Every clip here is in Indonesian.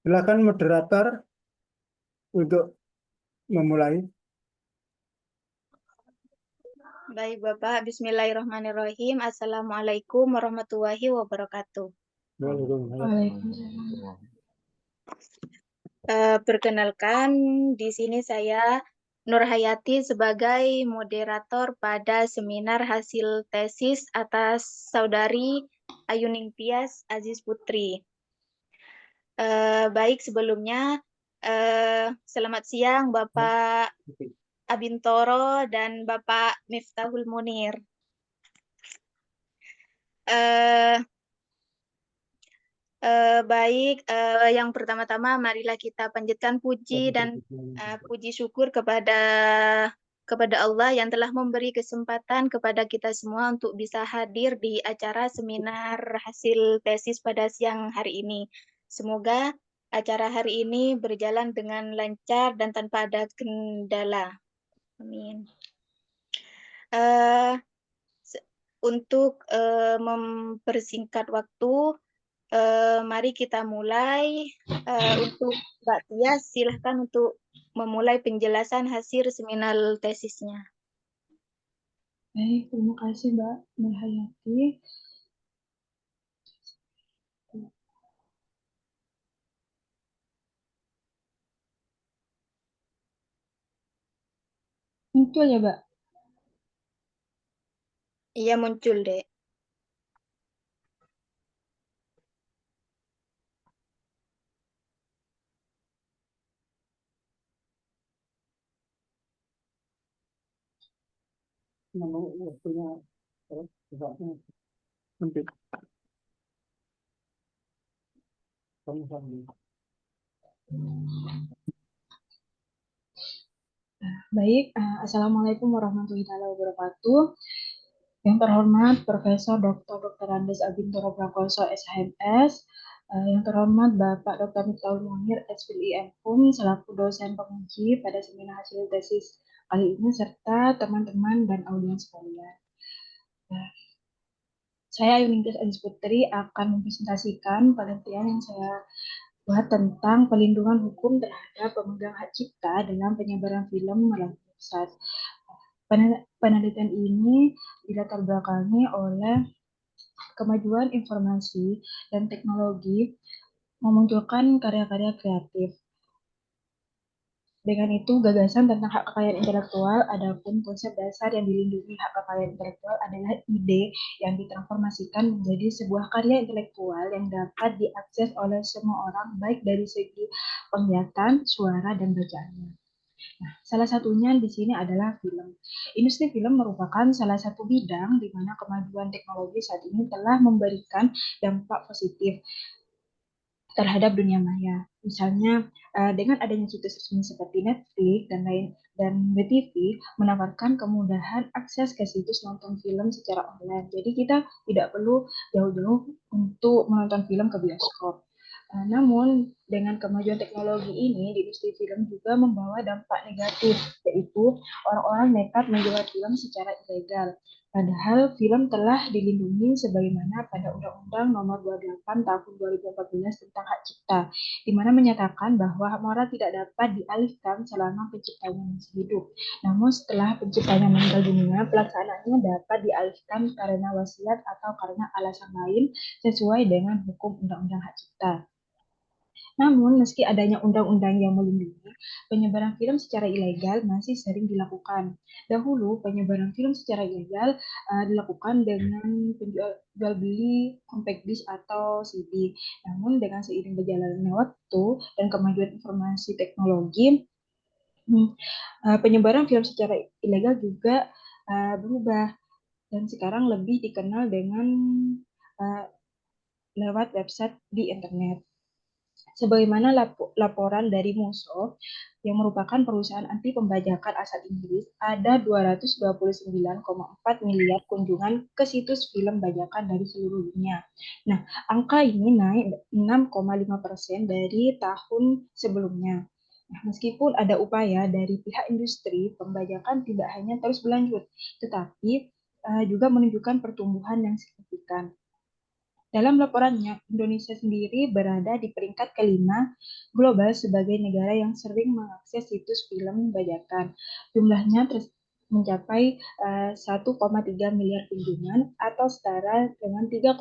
Silakan moderator untuk memulai. Baik Bapak, Bismillahirrahmanirrahim. Assalamualaikum warahmatullahi wabarakatuh. Waalaikumsalam. Perkenalkan, di sini saya Nur Hayati sebagai moderator pada seminar hasil tesis atas Saudari Ayuning Tias Aziz Putri. Baik sebelumnya, selamat siang Bapak Abintoro dan Bapak Miftahul Munir. Eh, Baik, yang pertama-tama marilah kita panjatkan puji dan puji syukur kepada Allah yang telah memberi kesempatan kepada kita semua untuk bisa hadir di acara seminar hasil tesis pada siang hari ini. Semoga acara hari ini berjalan dengan lancar dan tanpa ada kendala. Amin. Eh, untuk mempersingkat waktu, mari kita mulai. Untuk Mbak Tias, silahkan untuk memulai penjelasan hasil seminar tesisnya. Baik, terima kasih Mbak Nur Hayati. Muncul ya, Mbak? Iya, muncul, Dek. Nama waktunya sempit. Baik, Assalamualaikum warahmatullahi wabarakatuh. Yang terhormat Profesor Dr. Dr. Andes Abintoro Prakoso SHMS, yang terhormat Bapak Dr. Miftahul Munir SPI MHUM selaku dosen penguji pada seminar hasil tesis kali ini serta teman-teman dan audiens sekalian. Saya Ayuning Aziz Putri akan mempresentasikan penelitian yang saya buat tentang pelindungan hukum terhadap pemegang hak cipta dalam penyebaran film melalui website. Penelitian ini dilatar belakangi oleh kemajuan informasi dan teknologi memunculkan karya-karya kreatif. Dengan itu, gagasan tentang hak kekayaan intelektual, adapun konsep dasar yang dilindungi hak kekayaan intelektual adalah ide yang ditransformasikan menjadi sebuah karya intelektual yang dapat diakses oleh semua orang, baik dari segi penglihatan, suara, dan bacaannya. Nah, salah satunya di sini adalah film. Industri film merupakan salah satu bidang di mana kemajuan teknologi saat ini telah memberikan dampak positif terhadap dunia maya. Misalnya dengan adanya situs resmi seperti Netflix dan lain dan BTV menawarkan kemudahan akses ke situs nonton film secara online. Jadi kita tidak perlu jauh-jauh untuk menonton film ke bioskop. Namun dengan kemajuan teknologi ini, di industri film juga membawa dampak negatif, yaitu orang-orang nekat menjual film secara ilegal. Padahal film telah dilindungi sebagaimana pada Undang-Undang Nomor 28 Tahun 2014 tentang Hak Cipta, di mana menyatakan bahwa hak moral tidak dapat dialihkan selama penciptanya masih hidup. Namun setelah penciptanya meninggal dunia, pelaksanaannya dapat dialihkan karena wasiat atau karena alasan lain sesuai dengan hukum Undang-Undang Hak Cipta. Namun, meski adanya undang-undang yang melindungi, penyebaran film secara ilegal masih sering dilakukan. Dahulu, penyebaran film secara ilegal dilakukan dengan jual beli compact disc atau CD. Namun, dengan seiring berjalannya waktu dan kemajuan informasi teknologi, penyebaran film secara ilegal juga berubah dan sekarang lebih dikenal dengan lewat website di internet. Sebagaimana laporan dari Muso, yang merupakan perusahaan anti pembajakan asal Inggris, ada 229,4 miliar kunjungan ke situs film bajakan dari seluruh dunia. Nah, angka ini naik 6,5% dari tahun sebelumnya. Nah, meskipun ada upaya dari pihak industri, pembajakan tidak hanya terus berlanjut, tetapi juga menunjukkan pertumbuhan yang signifikan. Dalam laporannya, Indonesia sendiri berada di peringkat kelima global sebagai negara yang sering mengakses situs film bajakan. Jumlahnya mencapai 1,3 miliar kunjungan atau setara dengan 3,5%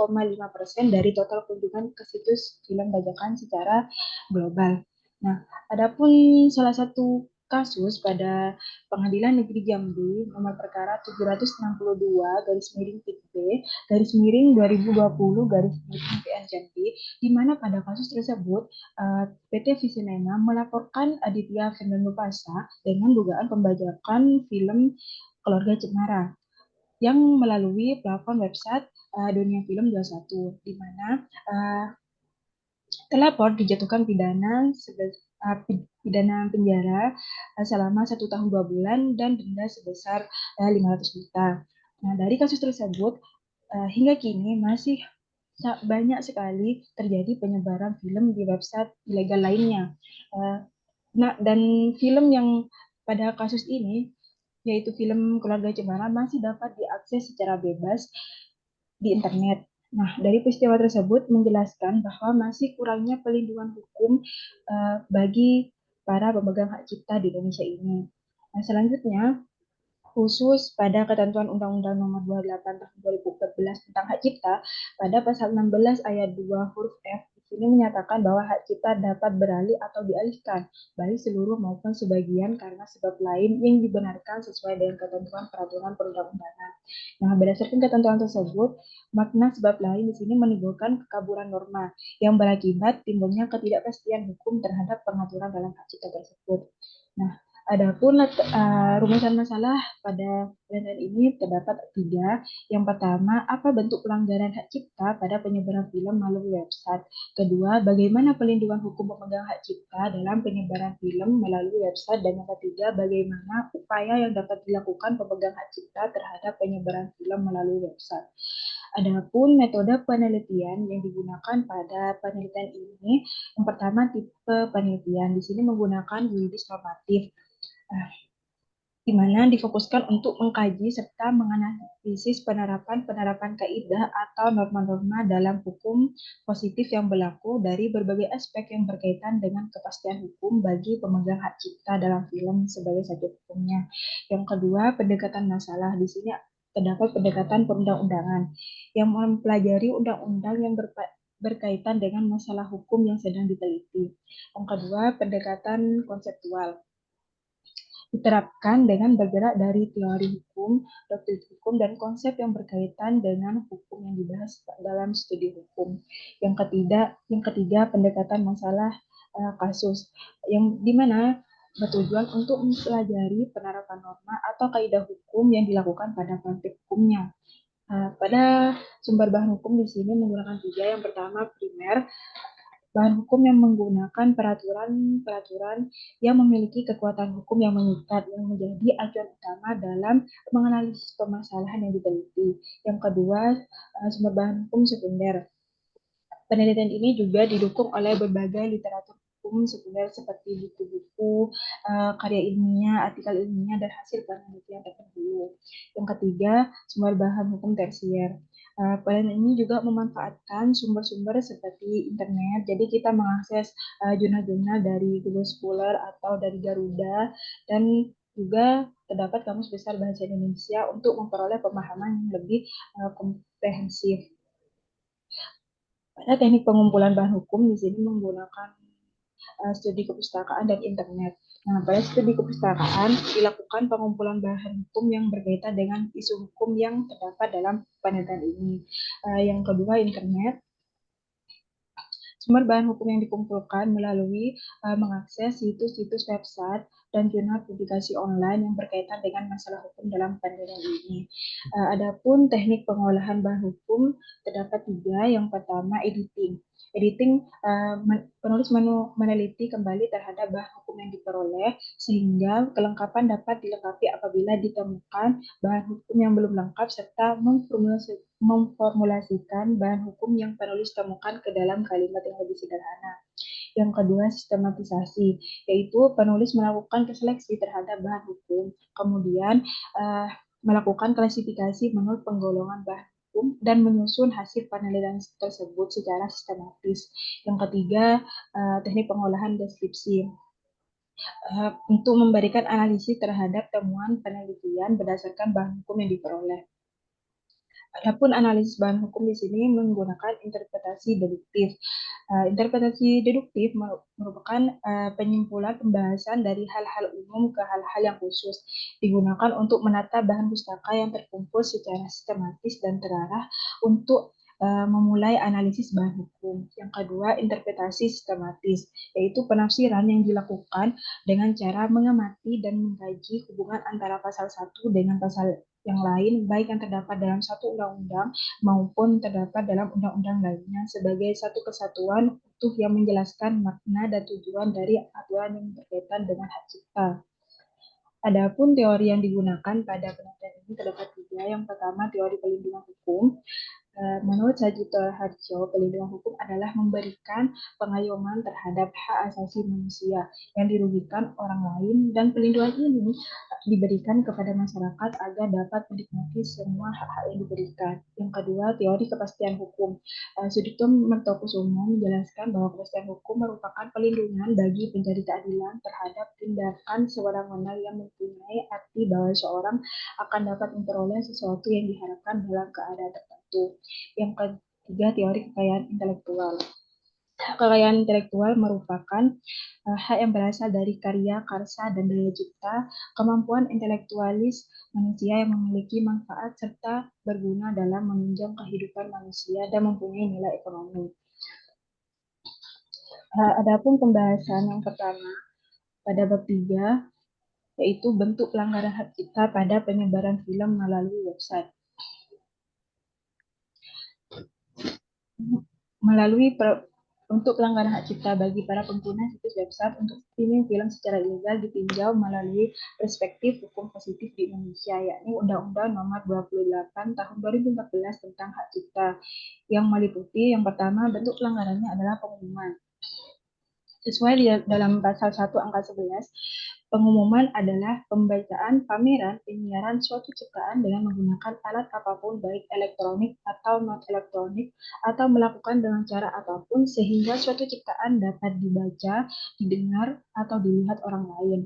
dari total kunjungan ke situs film bajakan secara global. Nah, adapun salah satu kasus pada Pengadilan Negeri Jambi nomor perkara 762 garis miring B garis miring 2020 garis miring PN Jambi, di mana pada kasus tersebut PT Visinema melaporkan Aditya Firmansyah dengan dugaan pembajakan film Keluarga Cemara yang melalui platform website Dunia Film 21, di mana terlapor dijatuhkan pidana penjara selama 1 tahun 2 bulan dan denda sebesar 500 juta. Nah, dari kasus tersebut hingga kini masih banyak sekali terjadi penyebaran film di website ilegal lainnya. Nah, dan film yang pada kasus ini, yaitu film Keluarga Cemara, masih dapat diakses secara bebas di internet. Nah, dari peristiwa tersebut menjelaskan bahwa masih kurangnya pelindungan hukum bagi para pemegang hak cipta di Indonesia ini. Nah, selanjutnya, khusus pada ketentuan Undang-Undang Nomor 28 Tahun 2014 tentang hak cipta, pada pasal 16 ayat 2 huruf F, di sini menyatakan bahwa hak cipta dapat beralih atau dialihkan, baik seluruh maupun sebagian karena sebab lain yang dibenarkan sesuai dengan ketentuan peraturan perundang-undangan. Nah, berdasarkan ketentuan tersebut, makna sebab lain di sini menimbulkan kekaburan norma yang berakibat timbulnya ketidakpastian hukum terhadap pengaturan dalam hak cipta tersebut. Nah, adapun rumusan masalah pada penelitian ini terdapat 3. Yang pertama, apa bentuk pelanggaran hak cipta pada penyebaran film melalui website? Kedua, bagaimana pelindungan hukum pemegang hak cipta dalam penyebaran film melalui website? Dan yang ketiga, bagaimana upaya yang dapat dilakukan pemegang hak cipta terhadap penyebaran film melalui website? Adapun metode penelitian yang digunakan pada penelitian ini, yang pertama tipe penelitian di sini menggunakan yuridis normatif, di mana difokuskan untuk mengkaji serta menganalisis penerapan kaidah atau norma-norma dalam hukum positif yang berlaku dari berbagai aspek yang berkaitan dengan kepastian hukum bagi pemegang hak cipta dalam film sebagai subjek hukumnya. Yang kedua, pendekatan masalah. Di sini terdapat pendekatan perundang-undangan yang mempelajari undang-undang yang berkaitan dengan masalah hukum yang sedang diteliti. Yang kedua, pendekatan konseptual diterapkan dengan bergerak dari teori hukum, doktrin hukum, dan konsep yang berkaitan dengan hukum yang dibahas dalam studi hukum. Yang ketiga pendekatan masalah kasus, yang dimana bertujuan untuk mempelajari penerapan norma atau kaidah hukum yang dilakukan pada praktik hukumnya. Pada sumber bahan hukum di sini menggunakan 3. Yang pertama primer, bahan hukum yang menggunakan peraturan-peraturan yang memiliki kekuatan hukum yang mengikat, yang menjadi acuan utama dalam menganalisis permasalahan yang diteliti. Yang kedua, sumber bahan hukum sekunder. Penelitian ini juga didukung oleh berbagai literatur hukum sekunder seperti buku-buku, karya ilmiah, artikel ilmiah, dan hasil penelitian terdahulu. Yang ketiga, sumber bahan hukum tersier. Penelitian ini juga memanfaatkan sumber-sumber seperti internet, jadi kita mengakses jurnal-jurnal dari Google Scholar atau dari Garuda, dan juga terdapat Kamus Besar Bahasa Indonesia untuk memperoleh pemahaman yang lebih komprehensif. Pada teknik pengumpulan bahan hukum di sini menggunakan studi kepustakaan dan internet. Nah, pada studi kepustakaan dilakukan pengumpulan bahan hukum yang berkaitan dengan isu hukum yang terdapat dalam penelitian ini. Yang kedua, internet. Sumber bahan hukum yang dikumpulkan melalui mengakses situs-situs website dan jurnal publikasi online yang berkaitan dengan masalah hukum dalam penelitian ini. Adapun teknik pengolahan bahan hukum terdapat 3. Yang pertama, editing. Editing, penulis meneliti kembali terhadap bahan hukum yang diperoleh sehingga kelengkapan dapat dilengkapi apabila ditemukan bahan hukum yang belum lengkap serta memformulasikan bahan hukum yang penulis temukan ke dalam kalimat yang lebih sederhana. Yang kedua, sistematisasi, yaitu penulis melakukan seleksi terhadap bahan hukum, kemudian melakukan klasifikasi menurut penggolongan bahan hukum dan menyusun hasil penelitian tersebut secara sistematis. Yang ketiga, teknik pengolahan deskripsi. Untuk memberikan analisis terhadap temuan penelitian berdasarkan bahan hukum yang diperoleh. Adapun analisis bahan hukum di sini menggunakan interpretasi deduktif. Interpretasi deduktif merupakan penyimpulan pembahasan dari hal-hal umum ke hal-hal yang khusus, digunakan untuk menata bahan pustaka yang terkumpul secara sistematis dan terarah untuk memulai analisis bahan hukum. Yang kedua, interpretasi sistematis, yaitu penafsiran yang dilakukan dengan cara mengamati dan mengkaji hubungan antara pasal 1 dengan pasal yang lain, baik yang terdapat dalam satu undang-undang maupun terdapat dalam undang-undang lainnya sebagai satu kesatuan utuh yang menjelaskan makna dan tujuan dari aturan yang berkaitan dengan hak cipta. Adapun teori yang digunakan pada penelitian ini terdapat tiga. Yang pertama, teori pelindungan hukum. Menurut Sajito Harjo, pelindungan hukum adalah memberikan pengayoman terhadap hak asasi manusia yang dirugikan orang lain, dan pelindungan ini diberikan kepada masyarakat agar dapat menikmati semua hak-hak yang diberikan. Yang kedua, teori kepastian hukum. Sudipo Mertokusumo menjelaskan bahwa kepastian hukum merupakan pelindungan bagi pencari keadilan terhadap tindakan sewenang-wenang yang mempunyai arti bahwa seorang akan dapat memperoleh sesuatu yang diharapkan dalam keadaan tertentu. Yang ketiga, teori kekayaan intelektual. Kekayaan intelektual merupakan hak yang berasal dari karya, karsa, dan daya cipta, kemampuan intelektualis manusia yang memiliki manfaat serta berguna dalam menunjang kehidupan manusia dan mempunyai nilai ekonomi. Adapun pembahasan yang pertama pada bab 3, yaitu bentuk pelanggaran hak cipta pada penyebaran film melalui website. Untuk pelanggaran hak cipta bagi para pengguna situs website untuk streaming film secara ilegal ditinjau melalui perspektif hukum positif di Indonesia, yakni Undang-Undang Nomor 28 Tahun 2014 tentang hak cipta, yang meliputi yang pertama, bentuk pelanggarannya adalah pengumuman. Sesuai dalam pasal 1 angka 11, pengumuman adalah pembacaan, pameran, penyiaran suatu ciptaan dengan menggunakan alat apapun, baik elektronik atau non-elektronik, atau melakukan dengan cara apapun sehingga suatu ciptaan dapat dibaca, didengar, atau dilihat orang lain.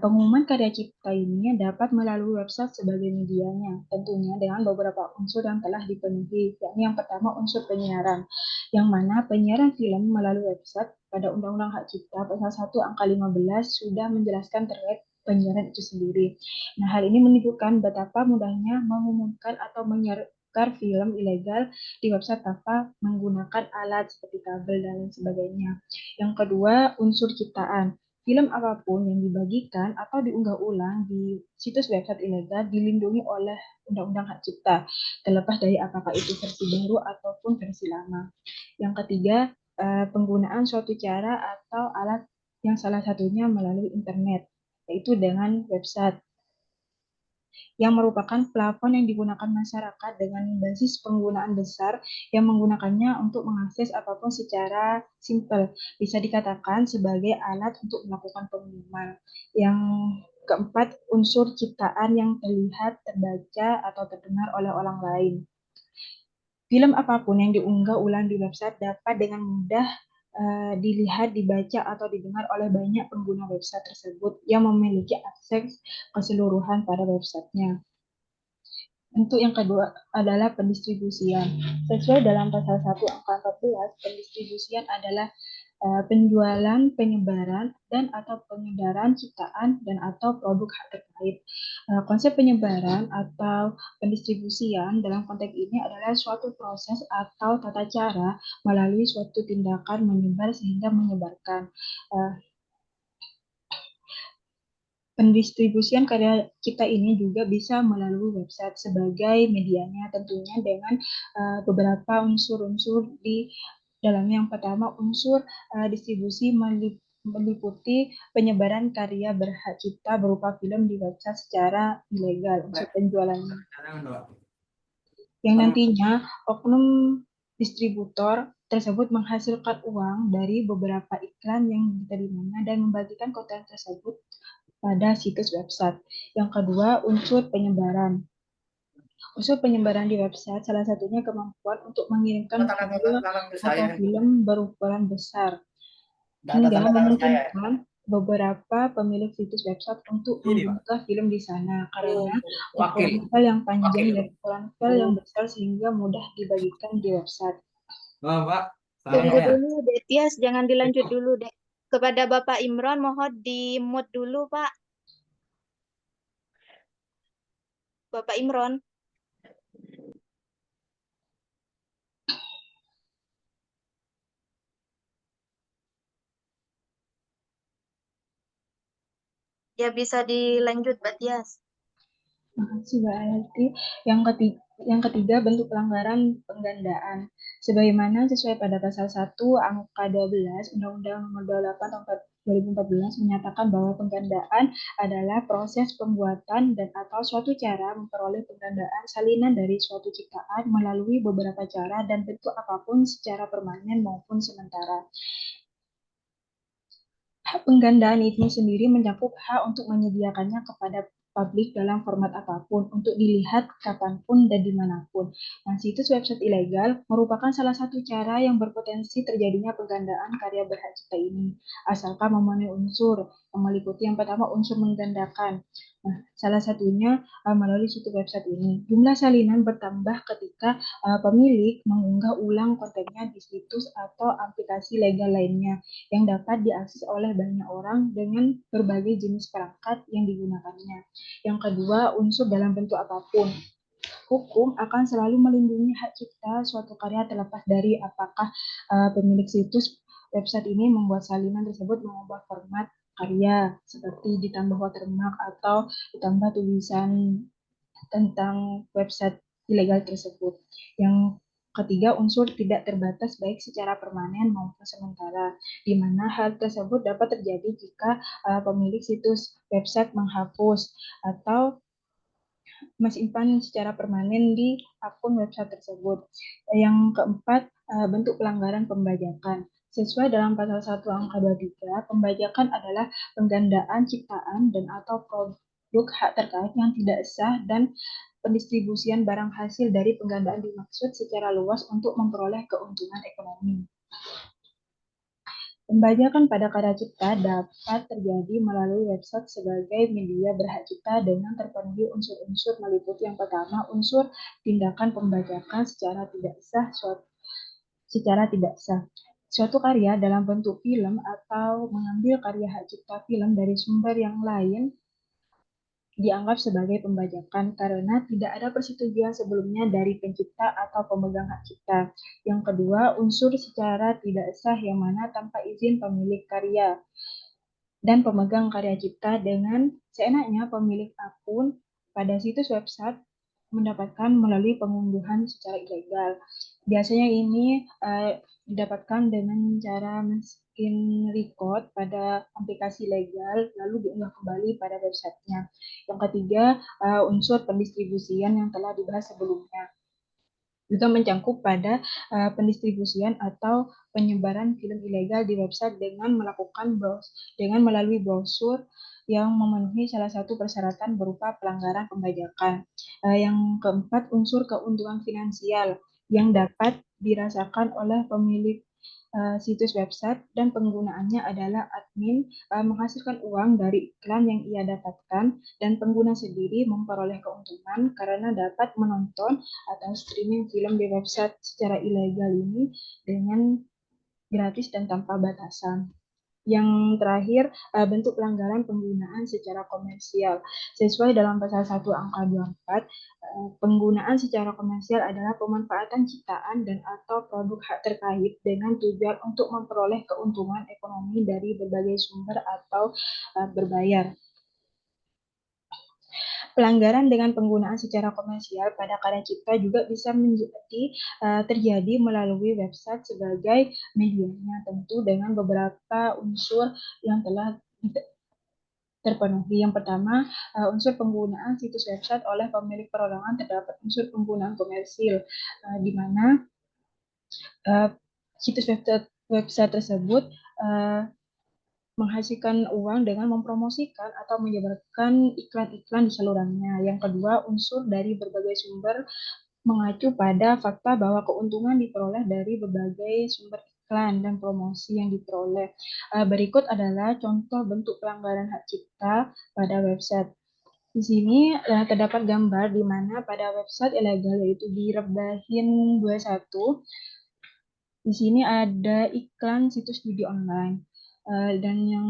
Pengumuman karya cipta ini dapat melalui website sebagai medianya, tentunya dengan beberapa unsur yang telah dipenuhi, yakni yang pertama unsur penyiaran, yang mana penyiaran film melalui website pada Undang-Undang Hak Cipta pasal 1 angka 15 sudah menjelaskan terkait penyiaran itu sendiri. Nah, hal ini menunjukkan betapa mudahnya mengumumkan atau menyebarkan film ilegal di website tanpa menggunakan alat seperti kabel dan lain sebagainya. Yang kedua, unsur ciptaan. Film apapun yang dibagikan atau diunggah ulang di situs website ilegal dilindungi oleh Undang-Undang Hak Cipta, terlepas dari apakah itu versi baru ataupun versi lama. Yang ketiga, penggunaan suatu cara atau alat yang salah satunya melalui internet, yaitu dengan website, yang merupakan plafon yang digunakan masyarakat dengan basis penggunaan besar yang menggunakannya untuk mengakses apapun secara simpel. Bisa dikatakan sebagai alat untuk melakukan pengumuman. Yang keempat, unsur ciptaan yang terlihat, terbaca, atau terdengar oleh orang lain. Film apapun yang diunggah ulang di website dapat dengan mudah dilihat, dibaca, atau didengar oleh banyak pengguna website tersebut yang memiliki akses keseluruhan pada websitenya. Untuk yang kedua adalah pendistribusian. Sesuai dalam pasal 1 angka 14, pendistribusian adalah penjualan, penyebaran, dan atau pengedaran ciptaan dan atau produk hak terkait. Konsep penyebaran atau pendistribusian dalam konteks ini adalah suatu proses atau tata cara melalui suatu tindakan menyebar sehingga menyebarkan. Pendistribusian karya cipta ini juga bisa melalui website sebagai medianya, tentunya dengan beberapa unsur-unsur di dalamnya. Yang pertama, unsur distribusi meliputi penyebaran karya berhak cipta berupa film di website secara ilegal, unsur penjualannya, yang nantinya oknum distributor tersebut menghasilkan uang dari beberapa iklan yang diterimanya dan membagikan konten tersebut pada situs website. Yang kedua, unsur penyebaran. Unsur penyebaran di website salah satunya kemampuan untuk mengirimkan file atau film berukuran besar hingga memungkinkan beberapa pemilik situs website untuk mengunggah film di sana karena ukuran file yang panjang dan ukuran file yang besar sehingga mudah dibagikan di website. Tunggu dulu, Dek Tias, jangan dilanjut dulu, Dek. Kepada Bapak Imron, mohon di-mute dulu, Pak. Bapak Imron. Ya, bisa dilanjut, Mbak Tias. Makasih Mbak Alti. Yang ketiga bentuk pelanggaran penggandaan. Sebagaimana sesuai pada pasal 1 angka 12 Undang-Undang Nomor 28 tahun 2014 menyatakan bahwa penggandaan adalah proses pembuatan dan atau suatu cara memperoleh penggandaan salinan dari suatu ciptaan melalui beberapa cara dan bentuk apapun secara permanen maupun sementara. Hak penggandaan itu sendiri mencakup hak untuk menyediakannya kepada publik dalam format apapun untuk dilihat kapanpun dan dimanapun. Nah, situs website ilegal merupakan salah satu cara yang berpotensi terjadinya penggandaan karya berhak cipta ini, asalkan memenuhi unsur yang meliputi yang pertama unsur menggandakan. Nah, salah satunya melalui situs website ini. Jumlah salinan bertambah ketika pemilik mengunggah ulang kontennya di situs atau aplikasi legal lainnya yang dapat diakses oleh banyak orang dengan berbagai jenis perangkat yang digunakannya. Yang kedua, unsur dalam bentuk apapun. Hukum akan selalu melindungi hak cipta suatu karya terlepas dari apakah pemilik situs website ini membuat salinan tersebut mengubah format karya seperti ditambah watermark atau ditambah tulisan tentang website ilegal tersebut. Yang ketiga, unsur tidak terbatas baik secara permanen maupun sementara, di mana hal tersebut dapat terjadi jika pemilik situs website menghapus atau menyimpan secara permanen di akun website tersebut. Yang keempat, bentuk pelanggaran pembajakan. Sesuai dalam pasal 1 angka 23, pembajakan adalah penggandaan ciptaan dan atau produk hak terkait yang tidak sah dan pendistribusian barang hasil dari penggandaan dimaksud secara luas untuk memperoleh keuntungan ekonomi. Pembajakan pada karya cipta dapat terjadi melalui website sebagai media berhak cipta dengan terpenuhi unsur-unsur meliputi yang pertama, unsur tindakan pembajakan secara tidak sah. Suatu karya dalam bentuk film atau mengambil karya hak cipta film dari sumber yang lain dianggap sebagai pembajakan karena tidak ada persetujuan sebelumnya dari pencipta atau pemegang hak cipta. Yang kedua, unsur secara tidak sah yang mana tanpa izin pemilik karya dan pemegang karya cipta dengan seenaknya pemilik akun pada situs website mendapatkan melalui pengunduhan secara ilegal. Biasanya ini didapatkan dengan cara men-screen record pada aplikasi legal lalu diunggah kembali pada websitenya. Yang ketiga, unsur pendistribusian yang telah dibahas sebelumnya juga mencakup pada pendistribusian atau penyebaran film ilegal di website dengan melalui brosur yang memenuhi salah satu persyaratan berupa pelanggaran pembajakan. Yang keempat, unsur keuntungan finansial yang dapat dirasakan oleh pemilik situs website dan penggunaannya adalah admin menghasilkan uang dari iklan yang ia dapatkan dan pengguna sendiri memperoleh keuntungan karena dapat menonton atau streaming film di website secara ilegal ini dengan gratis dan tanpa batasan. Yang terakhir, bentuk pelanggaran penggunaan secara komersial. Sesuai dalam pasal 1 angka 24, penggunaan secara komersial adalah pemanfaatan ciptaan dan atau produk hak terkait dengan tujuan untuk memperoleh keuntungan ekonomi dari berbagai sumber atau berbayar. Pelanggaran dengan penggunaan secara komersial pada karya cipta juga bisa terjadi melalui website sebagai medianya, tentu dengan beberapa unsur yang telah terpenuhi. Yang pertama, unsur penggunaan situs website oleh pemilik perorangan terdapat unsur penggunaan komersil, di mana situs website tersebut menghasilkan uang dengan mempromosikan atau menyebarkan iklan-iklan di salurannya. Yang kedua, unsur dari berbagai sumber mengacu pada fakta bahwa keuntungan diperoleh dari berbagai sumber iklan dan promosi yang diperoleh. Berikut adalah contoh bentuk pelanggaran hak cipta pada website. Di sini terdapat gambar di mana pada website ilegal yaitu di Rebahin 21. Di sini ada iklan situs judi online. Dan yang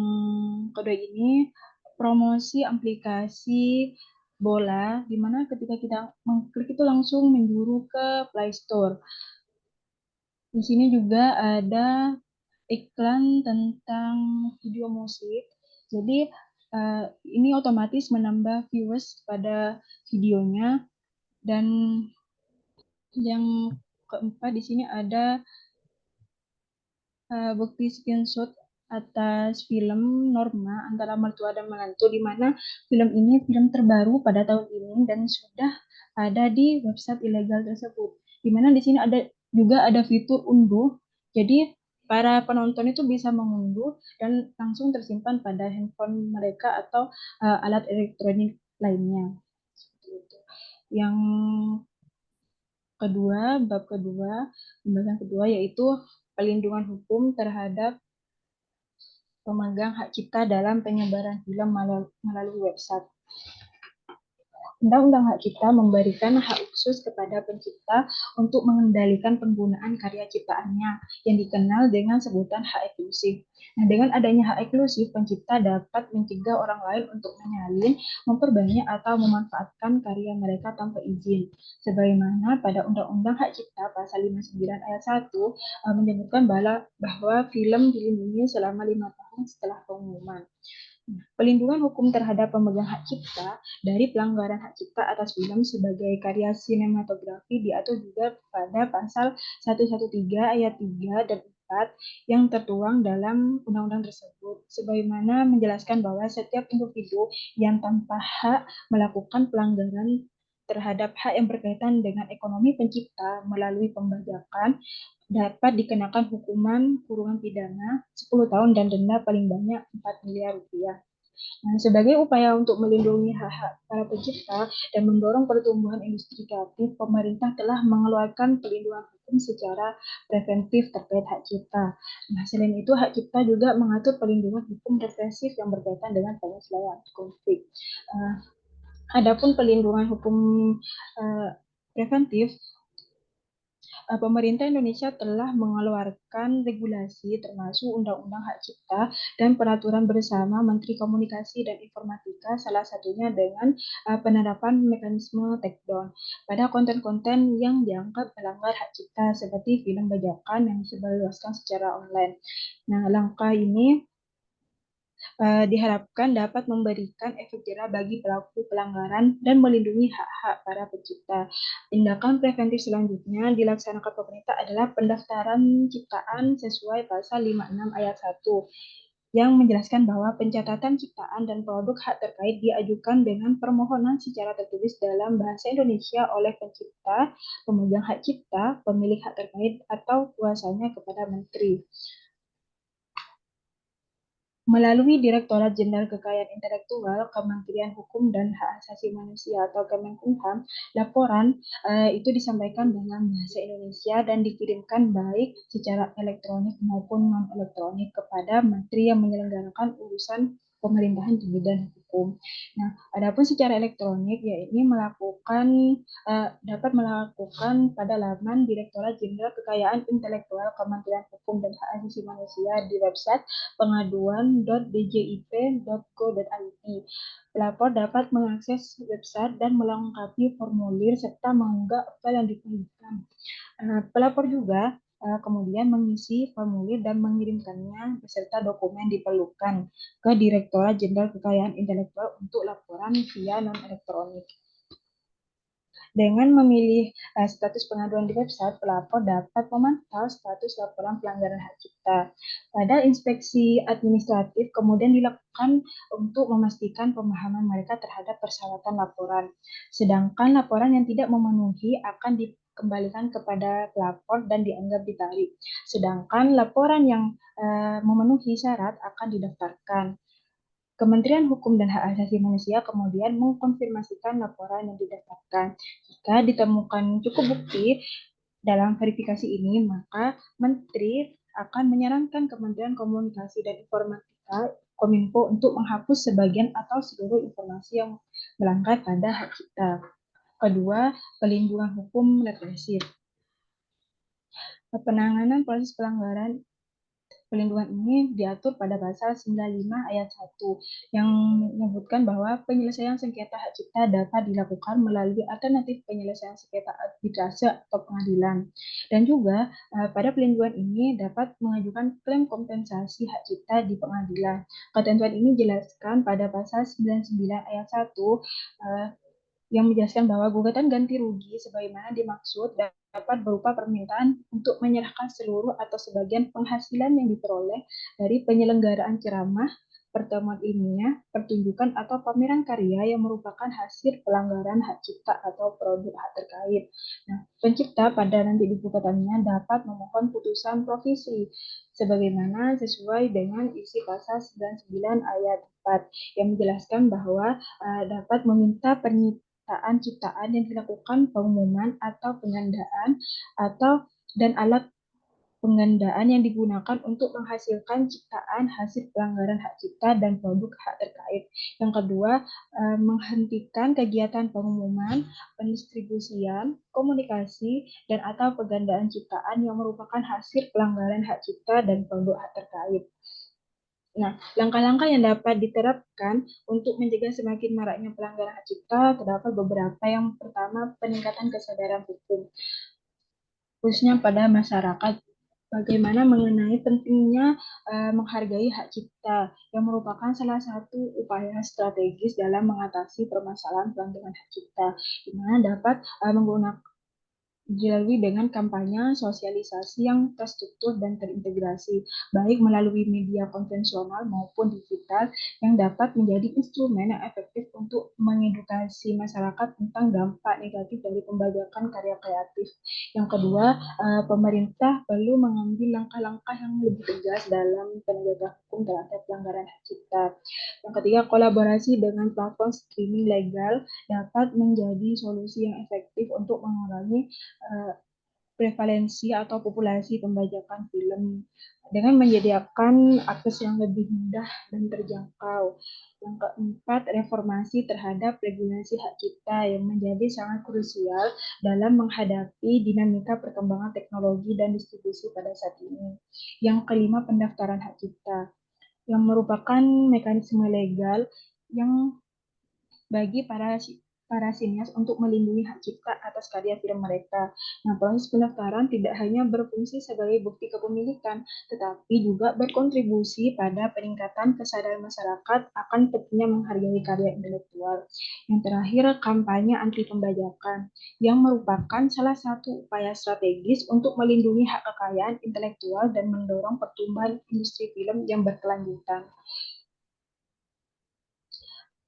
kedua ini promosi aplikasi bola, di mana ketika kita mengklik itu langsung menjuru ke Play Store. Di sini juga ada iklan tentang video musik. Jadi ini otomatis menambah viewers pada videonya. Dan yang keempat di sini ada bukti screenshot atas film Norma Antara Mertua dan Menantu, di mana film ini film terbaru pada tahun ini dan sudah ada di website ilegal tersebut. Di mana di sini ada fitur unduh, jadi para penonton itu bisa mengunduh dan langsung tersimpan pada handphone mereka atau alat elektronik lainnya. Yang kedua, pembahasan kedua yaitu pelindungan hukum terhadap pemegang hak cipta dalam penyebaran film melalui website. Undang-Undang Hak Cipta memberikan hak khusus kepada pencipta untuk mengendalikan penggunaan karya ciptaannya yang dikenal dengan sebutan hak eksklusif. Nah, dengan adanya hak eksklusif, pencipta dapat mencegah orang lain untuk menyalin, memperbanyak atau memanfaatkan karya mereka tanpa izin. Sebagaimana pada Undang-Undang Hak Cipta pasal 59 ayat 1 menyebutkan bahwa film dilindungi selama 5 tahun setelah pengumuman. Pelindungan hukum terhadap pemegang hak cipta dari pelanggaran hak cipta atas film sebagai karya sinematografi diatur juga pada pasal 113 ayat 3 dan 4 yang tertuang dalam undang-undang tersebut, sebagaimana menjelaskan bahwa setiap individu yang tanpa hak melakukan pelanggaran terhadap hak yang berkaitan dengan ekonomi pencipta melalui pembajakan dapat dikenakan hukuman kurungan pidana 10 tahun dan denda paling banyak 4 miliar rupiah. Nah, sebagai upaya untuk melindungi hak-hak para pencipta dan mendorong pertumbuhan industri kreatif, pemerintah telah mengeluarkan pelindungan hukum secara preventif terkait hak cipta. Nah, selain itu, hak cipta juga mengatur pelindungan hukum represif yang berkaitan dengan penyelesaian konflik. Adapun pelindungan hukum preventif, pemerintah Indonesia telah mengeluarkan regulasi termasuk Undang-Undang Hak Cipta dan Peraturan Bersama Menteri Komunikasi dan Informatika, salah satunya dengan penerapan mekanisme takedown pada konten-konten yang dianggap melanggar hak cipta seperti film bajakan yang disebarluaskan secara online. Nah, langkah ini diharapkan dapat memberikan efek jerah bagi pelaku pelanggaran dan melindungi hak-hak para pencipta. Tindakan preventif selanjutnya dilaksanakan pemerintah adalah pendaftaran ciptaan sesuai pasal 56 ayat 1 yang menjelaskan bahwa pencatatan ciptaan dan produk hak terkait diajukan dengan permohonan secara tertulis dalam bahasa Indonesia oleh pencipta, pemegang hak cipta, pemilik hak terkait, atau kuasanya kepada menteri. Melalui Direktorat Jenderal Kekayaan Intelektual, Kementerian Hukum dan Hak Asasi Manusia atau Kemenkumham, laporan itu disampaikan dalam bahasa Indonesia dan dikirimkan baik secara elektronik maupun non-elektronik kepada Menteri yang menyelenggarakan urusan pemerintahan di bidang hukum. Nah, adapun secara elektronik, yaitu dapat melakukan pada laman Direktorat Jenderal Kekayaan Intelektual Kementerian Hukum dan Hak Asasi Manusia di website pengaduan.djip.go.id. Pelapor dapat mengakses website dan melengkapi formulir serta mengunggah file yang diperlukan. Pelapor juga kemudian mengisi formulir dan mengirimkannya beserta dokumen diperlukan ke Direktorat Jenderal Kekayaan Intelektual untuk laporan via non-elektronik. Dengan memilih status pengaduan di website, pelapor dapat memantau status laporan pelanggaran hak cipta. Pada inspeksi administratif kemudian dilakukan untuk memastikan pemahaman mereka terhadap persyaratan laporan. Sedangkan laporan yang tidak memenuhi akan dikembalikan kepada pelapor dan dianggap ditarik. Sedangkan laporan yang memenuhi syarat akan didaftarkan. Kementerian Hukum dan Hak Asasi Manusia kemudian mengkonfirmasikan laporan yang didaftarkan. Jika ditemukan cukup bukti dalam verifikasi ini, maka Menteri akan menyarankan Kementerian Komunikasi dan Informatika Kominfo untuk menghapus sebagian atau seluruh informasi yang melanggar pada hak cipta. Kedua, pelindungan hukum represif. Penanganan proses pelanggaran pelindungan ini diatur pada pasal 95 ayat 1 yang menyebutkan bahwa penyelesaian sengketa hak cipta dapat dilakukan melalui alternatif penyelesaian sengketa arbitrase atau pengadilan. Dan juga pada pelindungan ini dapat mengajukan klaim kompensasi hak cipta di pengadilan. Ketentuan ini dijelaskan pada pasal 99 ayat 1 yang menjelaskan bahwa gugatan ganti rugi sebagaimana dimaksud dapat berupa permintaan untuk menyerahkan seluruh atau sebagian penghasilan yang diperoleh dari penyelenggaraan ceramah, pertemuan ilmiah, pertunjukan atau pameran karya yang merupakan hasil pelanggaran hak cipta atau produk hak terkait. Nah, pencipta pada nanti di gugatannya dapat memohon putusan provisi sebagaimana sesuai dengan isi pasal 99 ayat 4 yang menjelaskan bahwa dapat meminta ciptaan yang dilakukan pengumuman atau penggandaan dan alat penggandaan yang digunakan untuk menghasilkan ciptaan hasil pelanggaran hak cipta dan produk hak terkait. Yang kedua, menghentikan kegiatan pengumuman, pendistribusian, komunikasi, dan atau penggandaan ciptaan yang merupakan hasil pelanggaran hak cipta dan produk hak terkait. Nah, langkah-langkah yang dapat diterapkan untuk mencegah semakin maraknya pelanggaran hak cipta terdapat beberapa. Yang pertama, peningkatan kesadaran hukum, khususnya pada masyarakat. Bagaimana mengenai pentingnya menghargai hak cipta yang merupakan salah satu upaya strategis dalam mengatasi permasalahan pelanggaran hak cipta, di mana dapat menggunakan dilalui dengan kampanye sosialisasi yang terstruktur dan terintegrasi, baik melalui media konvensional maupun digital, yang dapat menjadi instrumen yang efektif untuk mengedukasi masyarakat tentang dampak negatif dari pembajakan karya kreatif. Yang kedua, pemerintah perlu mengambil langkah-langkah yang lebih tegas dalam penegakan hukum terhadap pelanggaran hak cipta. Yang ketiga, kolaborasi dengan platform streaming legal dapat menjadi solusi yang efektif untuk mengurangi prevalensi atau populasi pembajakan film dengan menyediakan akses yang lebih mudah dan terjangkau. Yang keempat, reformasi terhadap regulasi hak cipta yang menjadi sangat krusial dalam menghadapi dinamika perkembangan teknologi dan distribusi pada saat ini. Yang kelima, pendaftaran hak cipta yang merupakan mekanisme legal yang bagi para sinias untuk melindungi hak cipta atas karya film mereka. Nah, proses pendaftaran tidak hanya berfungsi sebagai bukti kepemilikan, tetapi juga berkontribusi pada peningkatan kesadaran masyarakat akan pentingnya menghargai karya intelektual. Yang terakhir, kampanye anti pembajakan, yang merupakan salah satu upaya strategis untuk melindungi hak kekayaan intelektual dan mendorong pertumbuhan industri film yang berkelanjutan.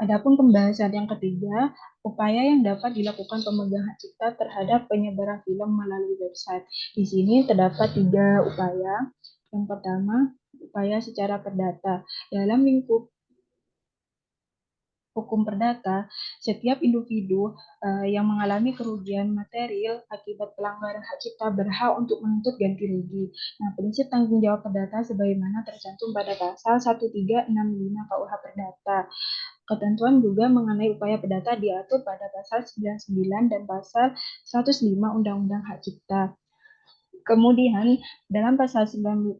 Adapun pembahasan yang ketiga, upaya yang dapat dilakukan pemegang hak cipta terhadap penyebaran film melalui website. Di sini terdapat 3 upaya. Yang pertama, upaya secara perdata. Dalam lingkup hukum perdata, setiap individu yang mengalami kerugian material akibat pelanggaran hak cipta berhak untuk menuntut ganti rugi. Nah, prinsip tanggung jawab perdata sebagaimana tercantum pada pasal 1365 KUH Perdata. Ketentuan juga mengenai upaya perdata diatur pada pasal 99 dan pasal 105 Undang-Undang Hak Cipta. Kemudian dalam pasal 9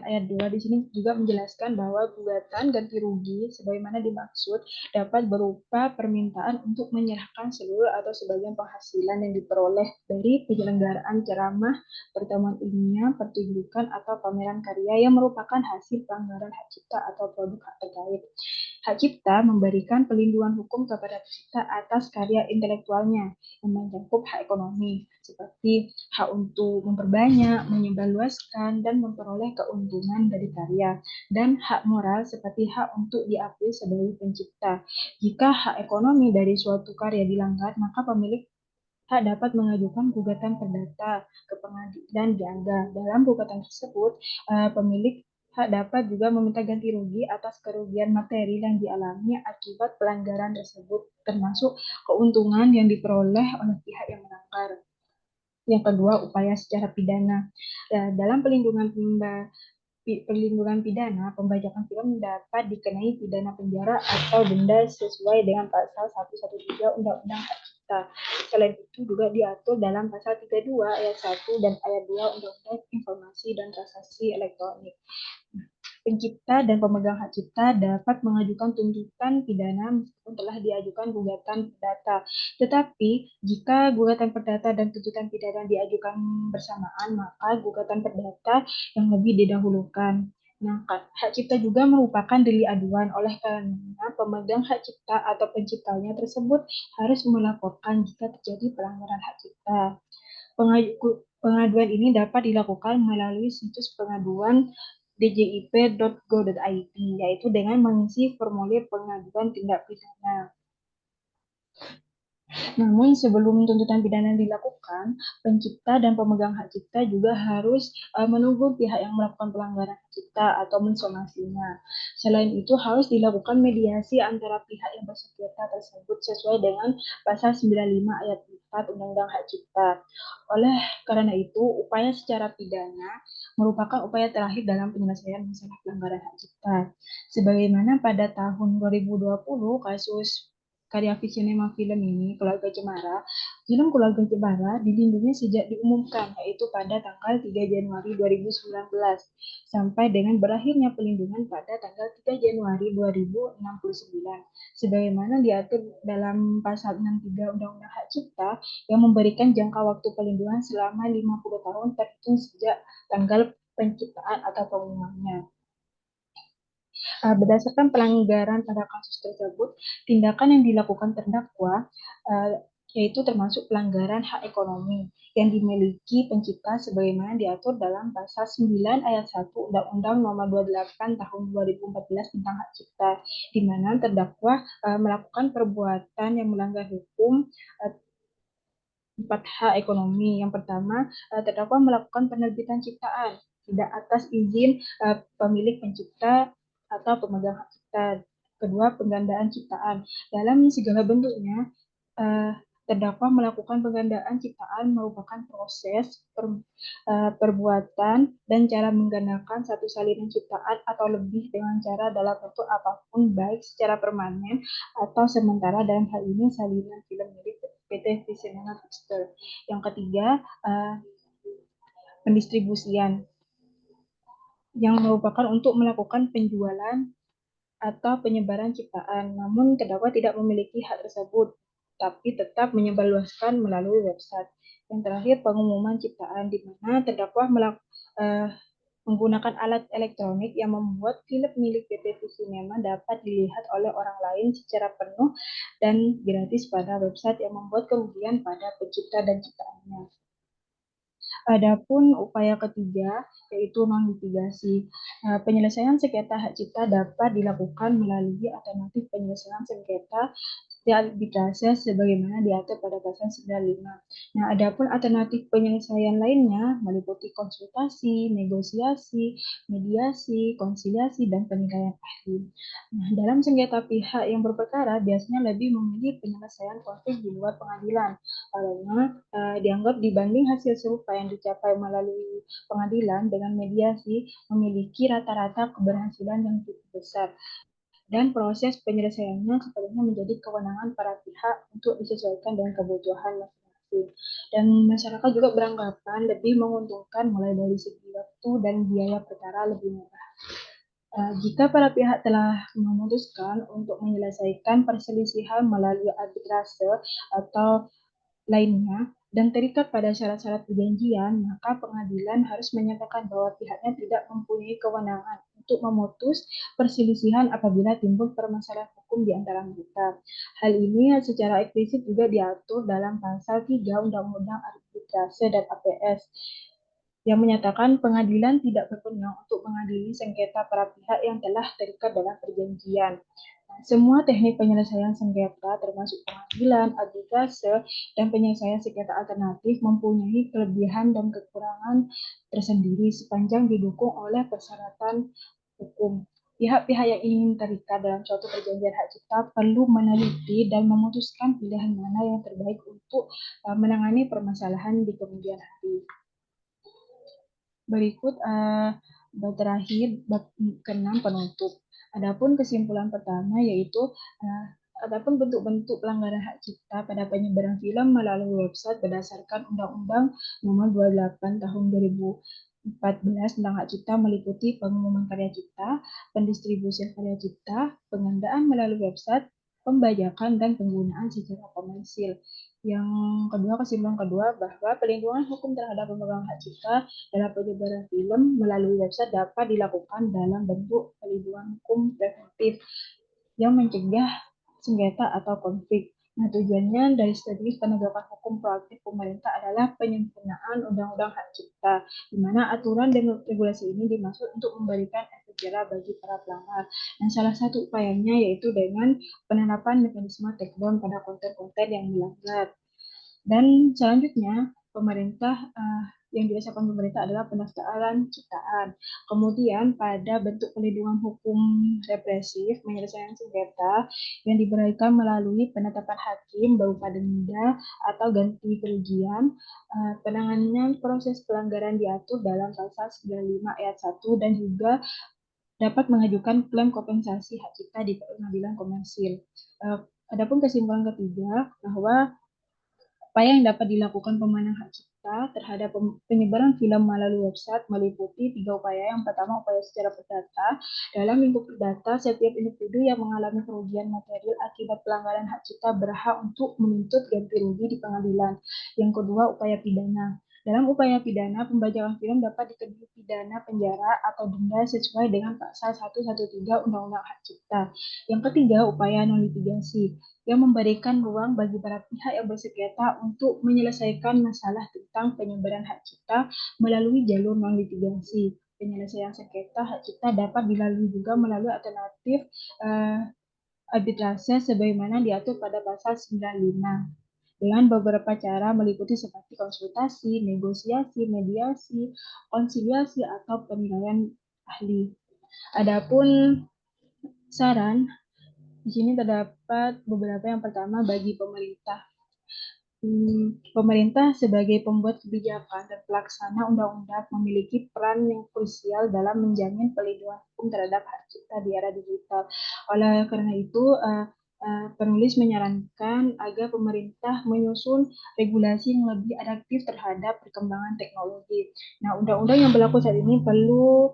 ayat 2 di sini juga menjelaskan bahwa gugatan ganti rugi sebagaimana dimaksud dapat berupa permintaan untuk menyerahkan seluruh atau sebagian penghasilan yang diperoleh dari penyelenggaraan ceramah, pertemuan ilmiah, pertunjukan atau pameran karya yang merupakan hasil pelanggaran hak cipta atau produk hak terkait. Hak cipta memberikan pelindungan hukum kepada pencipta atas karya intelektualnya yang mencakup hak ekonomi, seperti hak untuk memperbanyak, menyebarluaskan, dan memperoleh keuntungan dari karya, dan hak moral seperti hak untuk diakui sebagai pencipta. Jika hak ekonomi dari suatu karya dilanggar, maka pemilik hak dapat mengajukan gugatan perdata ke pengadilan di Haga. Dalam gugatan tersebut, pemilik hak dapat juga meminta ganti rugi atas kerugian materi yang dialami akibat pelanggaran tersebut, termasuk keuntungan yang diperoleh oleh pihak yang melanggar. Yang kedua, upaya secara pidana. Dalam perlindungan pidana, pembajakan film dapat dikenai pidana penjara atau denda sesuai dengan pasal 113 Undang-Undang Hak Cipta. Selain itu juga diatur dalam pasal 32 ayat 1 dan ayat 2 Undang-Undang Informasi dan Transaksi Elektronik. Pencipta dan pemegang hak cipta dapat mengajukan tuntutan pidana meskipun telah diajukan gugatan perdata. Tetapi jika gugatan perdata dan tuntutan pidana diajukan bersamaan, maka gugatan perdata yang lebih didahulukan. Nah, hak cipta juga merupakan delik aduan, oleh karena pemegang hak cipta atau penciptanya tersebut harus melaporkan jika terjadi pelanggaran hak cipta. Pengaduan ini dapat dilakukan melalui situs pengaduan djip.go.id, yaitu dengan mengisi formulir pengaduan tindak pidana. Namun sebelum tuntutan pidana dilakukan, pencipta dan pemegang hak cipta juga harus menunggu pihak yang melakukan pelanggaran hak cipta atau mensomasinya. Selain itu harus dilakukan mediasi antara pihak yang bersengketa tersebut sesuai dengan pasal 95 ayat 4 Undang-Undang Hak Cipta. Oleh karena itu, upaya secara pidana merupakan upaya terakhir dalam penyelesaian masalah pelanggaran hak cipta. Sebagaimana pada tahun 2020 kasus karya Visinema film ini, Keluarga Cemara, film Keluarga Cemara dilindungi sejak diumumkan, yaitu pada tanggal 3 Januari 2019, sampai dengan berakhirnya pelindungan pada tanggal 3 Januari 2069. Sebagaimana diatur dalam pasal 63 Undang-Undang Hak Cipta yang memberikan jangka waktu pelindungan selama 50 tahun terhitung sejak tanggal penciptaan atau pengumumannya. Berdasarkan pelanggaran pada kasus tersebut, tindakan yang dilakukan terdakwa yaitu termasuk pelanggaran hak ekonomi yang dimiliki pencipta sebagaimana diatur dalam pasal 9 ayat 1 Undang-Undang Nomor 28 Tahun 2014 tentang hak cipta, di mana terdakwa melakukan perbuatan yang melanggar hukum 4 hak ekonomi. Yang pertama, terdakwa melakukan penerbitan ciptaan tidak atas izin pemilik pencipta atau pemegang hak cipta. Kedua, penggandaan ciptaan. Dalam segala bentuknya, terdakwa melakukan penggandaan ciptaan merupakan proses, perbuatan, dan cara menggandakan satu salinan ciptaan atau lebih dengan cara dalam bentuk apapun, baik secara permanen atau sementara, dalam hal ini salinan film milik PT Visinema Pictures. Yang ketiga, pendistribusian yang merupakan untuk melakukan penjualan atau penyebaran ciptaan, namun terdakwa tidak memiliki hak tersebut, tapi tetap menyebarluaskan melalui website. Yang terakhir, pengumuman ciptaan, di mana terdakwa menggunakan alat elektronik yang membuat film milik PT Visinema dapat dilihat oleh orang lain secara penuh dan gratis pada website yang membuat kerugian pada pencipta dan ciptaannya. Adapun upaya ketiga yaitu non-litigasi. Penyelesaian sengketa hak cipta dapat dilakukan melalui alternatif penyelesaian sengketa di arbitrase sebagaimana diatur pada pasal 95. Nah, adapun alternatif penyelesaian lainnya meliputi konsultasi, negosiasi, mediasi, konsiliasi, dan penilaian ahli. Nah, dalam sengketa pihak yang berperkara biasanya lebih memilih penyelesaian konflik di luar pengadilan karena dianggap dibanding hasil serupa yang dicapai melalui pengadilan dengan mediasi memiliki rata-rata keberhasilan yang cukup besar. Dan proses penyelesaiannya sepenuhnya menjadi kewenangan para pihak untuk disesuaikan dengan kebutuhan masing-masing. Dan masyarakat juga beranggapan lebih menguntungkan mulai dari segi waktu dan biaya perkara lebih murah. Jika para pihak telah memutuskan untuk menyelesaikan perselisihan melalui arbitrase atau lainnya dan terikat pada syarat-syarat perjanjian, maka pengadilan harus menyatakan bahwa pihaknya tidak mempunyai kewenangan untuk memutus perselisihan apabila timbul permasalahan hukum di antara mereka. Hal ini secara eksplisit juga diatur dalam pasal 3 Undang-Undang Arbitrase dan APS yang menyatakan pengadilan tidak berwenang untuk mengadili sengketa para pihak yang telah terikat dalam perjanjian. Semua teknik penyelesaian sengketa termasuk pengadilan, arbitrase, dan penyelesaian sengketa alternatif mempunyai kelebihan dan kekurangan tersendiri sepanjang didukung oleh persyaratan hukum. Pihak-pihak yang ingin terikat dalam suatu perjanjian hak cipta perlu meneliti dan memutuskan pilihan mana yang terbaik untuk menangani permasalahan di kemudian hari. Berikut bab terakhir, bab ke-6 penutup. Adapun kesimpulan pertama yaitu adapun bentuk-bentuk pelanggaran hak cipta pada penyebaran film melalui website berdasarkan Undang-Undang Nomor 28 Tahun 2014 tentang hak cipta meliputi pengumuman karya cipta, pendistribusian karya cipta, penggandaan melalui website, pembajakan, dan penggunaan secara komersil. Yang kedua, kesimpulan kedua bahwa pelindungan hukum terhadap pemegang hak cipta dalam penyebaran film melalui website dapat dilakukan dalam bentuk pelindungan hukum preventif yang mencegah sengketa atau konflik. Nah, tujuannya dari strategi penegakan hukum proaktif pemerintah adalah penyempurnaan Undang-Undang Hak Cipta, di mana aturan dan regulasi ini dimaksud untuk memberikan efek jerah bagi para pelanggar. Dan salah satu upayanya yaitu dengan penerapan mekanisme takedown pada konten-konten yang melanggar. Dan selanjutnya, yang dirasakan pemerintah adalah pendaftaran ciptaan. Kemudian pada bentuk pelindungan hukum represif penyelesaian sengketa yang diberikan melalui penetapan hakim berupa denda atau ganti kerugian. Penanganan proses pelanggaran diatur dalam pasal 95 ayat 1 dan juga dapat mengajukan klaim kompensasi hak cipta di pengadilan komersil. Adapun kesimpulan ketiga bahwa upaya yang dapat dilakukan pemenang hak cipta terhadap penyebaran film melalui website meliputi 3 upaya. Yang pertama, upaya secara perdata. Dalam lingkup perdata, setiap individu yang mengalami kerugian material akibat pelanggaran hak cipta berhak untuk menuntut ganti rugi di pengadilan. Yang kedua, upaya pidana. Dalam upaya pidana, pembajakan film dapat dikenai pidana penjara atau denda sesuai dengan pasal 113 Undang-Undang Hak Cipta. Yang ketiga, upaya non-litigasi yang memberikan ruang bagi para pihak yang bersengketa untuk menyelesaikan masalah tentang penyebaran hak cipta melalui jalur non-litigasi. Penyelesaian sengketa hak cipta dapat dilalui juga melalui alternatif arbitrase sebagaimana diatur pada pasal 95 dengan beberapa cara meliputi seperti konsultasi, negosiasi, mediasi, konsiliasi, atau penilaian ahli. Adapun saran di sini terdapat beberapa. Yang pertama, bagi pemerintah. Pemerintah sebagai pembuat kebijakan dan pelaksana undang-undang memiliki peran yang krusial dalam menjamin pelindungan hukum terhadap hak cipta di era digital. Oleh karena itu, penulis menyarankan agar pemerintah menyusun regulasi yang lebih adaptif terhadap perkembangan teknologi. Nah, undang-undang yang berlaku saat ini perlu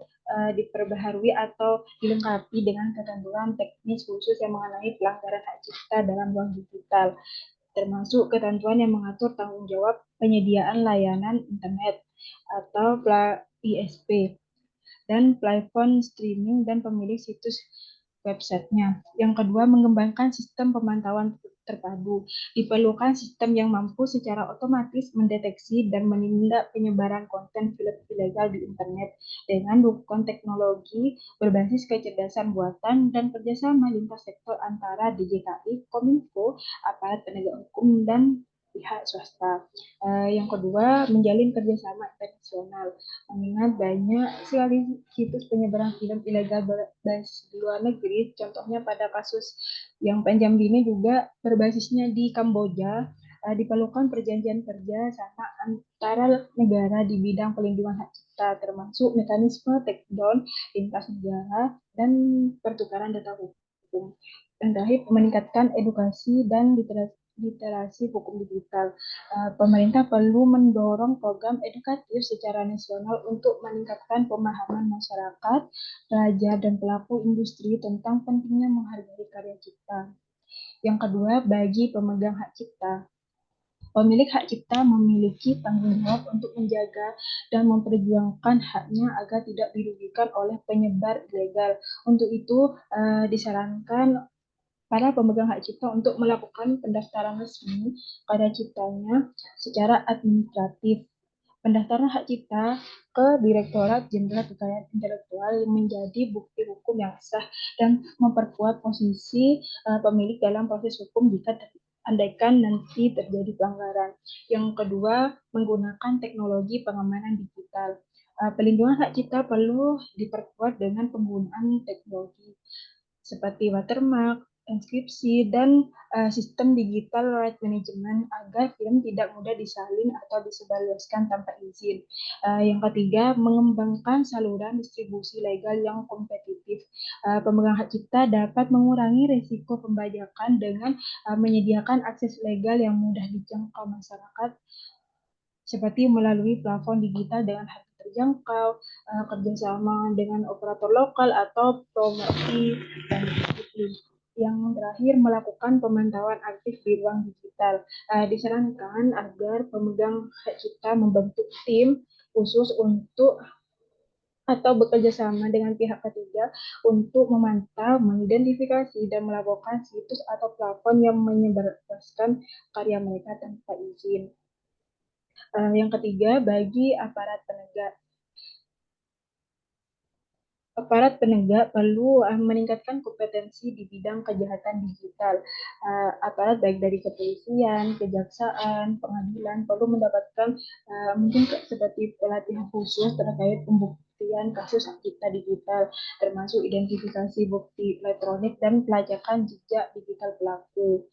diperbaharui atau dilengkapi dengan ketentuan teknis khusus yang mengenai pelanggaran hak cipta dalam ruang digital, termasuk ketentuan yang mengatur tanggung jawab penyediaan layanan internet atau ISP dan platform streaming dan pemilik situs websitenya. Yang kedua, mengembangkan sistem pemantauan terpadu. Diperlukan sistem yang mampu secara otomatis mendeteksi dan menindak penyebaran konten film ilegal di internet dengan dukungan teknologi berbasis kecerdasan buatan dan kerjasama lintas sektor antara DJKI, Kominfo, aparat penegak hukum, dan pihak swasta. Yang kedua, menjalin kerjasama internasional. Mengingat banyak sekali situs penyebaran film ilegal berbasis di luar negeri, contohnya pada kasus yang panjang ini juga berbasisnya di Kamboja, diperlukan perjanjian kerja sama antara negara di bidang pelindungan hak cipta, termasuk mekanisme takedown lintas negara dan pertukaran data hukum. Dan terakhir, meningkatkan edukasi dan literasi hukum digital. Pemerintah perlu mendorong program edukatif secara nasional untuk meningkatkan pemahaman masyarakat, pelajar, dan pelaku industri tentang pentingnya menghargai karya cipta. Yang kedua, bagi pemegang hak cipta. Pemilik hak cipta memiliki tanggung jawab untuk menjaga dan memperjuangkan haknya agar tidak dirugikan oleh penyebar ilegal. Untuk itu, disarankan para pemegang hak cipta untuk melakukan pendaftaran resmi karya ciptanya secara administratif. Pendaftaran hak cipta ke Direktorat Jenderal Kekayaan Intelektual menjadi bukti hukum yang sah dan memperkuat posisi pemilik dalam proses hukum jika andaikan nanti terjadi pelanggaran. Yang kedua, menggunakan teknologi pengamanan digital. Pelindungan hak cipta perlu diperkuat dengan penggunaan teknologi seperti watermark, inskripsi, dan sistem digital right management agar film tidak mudah disalin atau disebarluaskan tanpa izin. Yang ketiga, mengembangkan saluran distribusi legal yang kompetitif. Pemegang hak cipta dapat mengurangi risiko pembajakan dengan menyediakan akses legal yang mudah dijangkau masyarakat seperti melalui plafon digital dengan harga terjangkau, kerjasama dengan operator lokal atau promosi dan yang terakhir melakukan pemantauan aktif di ruang digital. Disarankan agar pemegang hak cipta membentuk tim khusus untuk atau bekerja sama dengan pihak ketiga untuk memantau, mengidentifikasi, dan melaporkan situs atau plafon yang menyebarluaskan karya mereka tanpa izin. Yang ketiga, bagi aparat penegak perlu meningkatkan kompetensi di bidang kejahatan digital. Aparat baik dari kepolisian, kejaksaan, pengadilan perlu mendapatkan mungkin seperti pelatihan khusus terkait pembuktian kasus hak cipta digital, termasuk identifikasi bukti elektronik dan pelacakan jejak digital pelaku.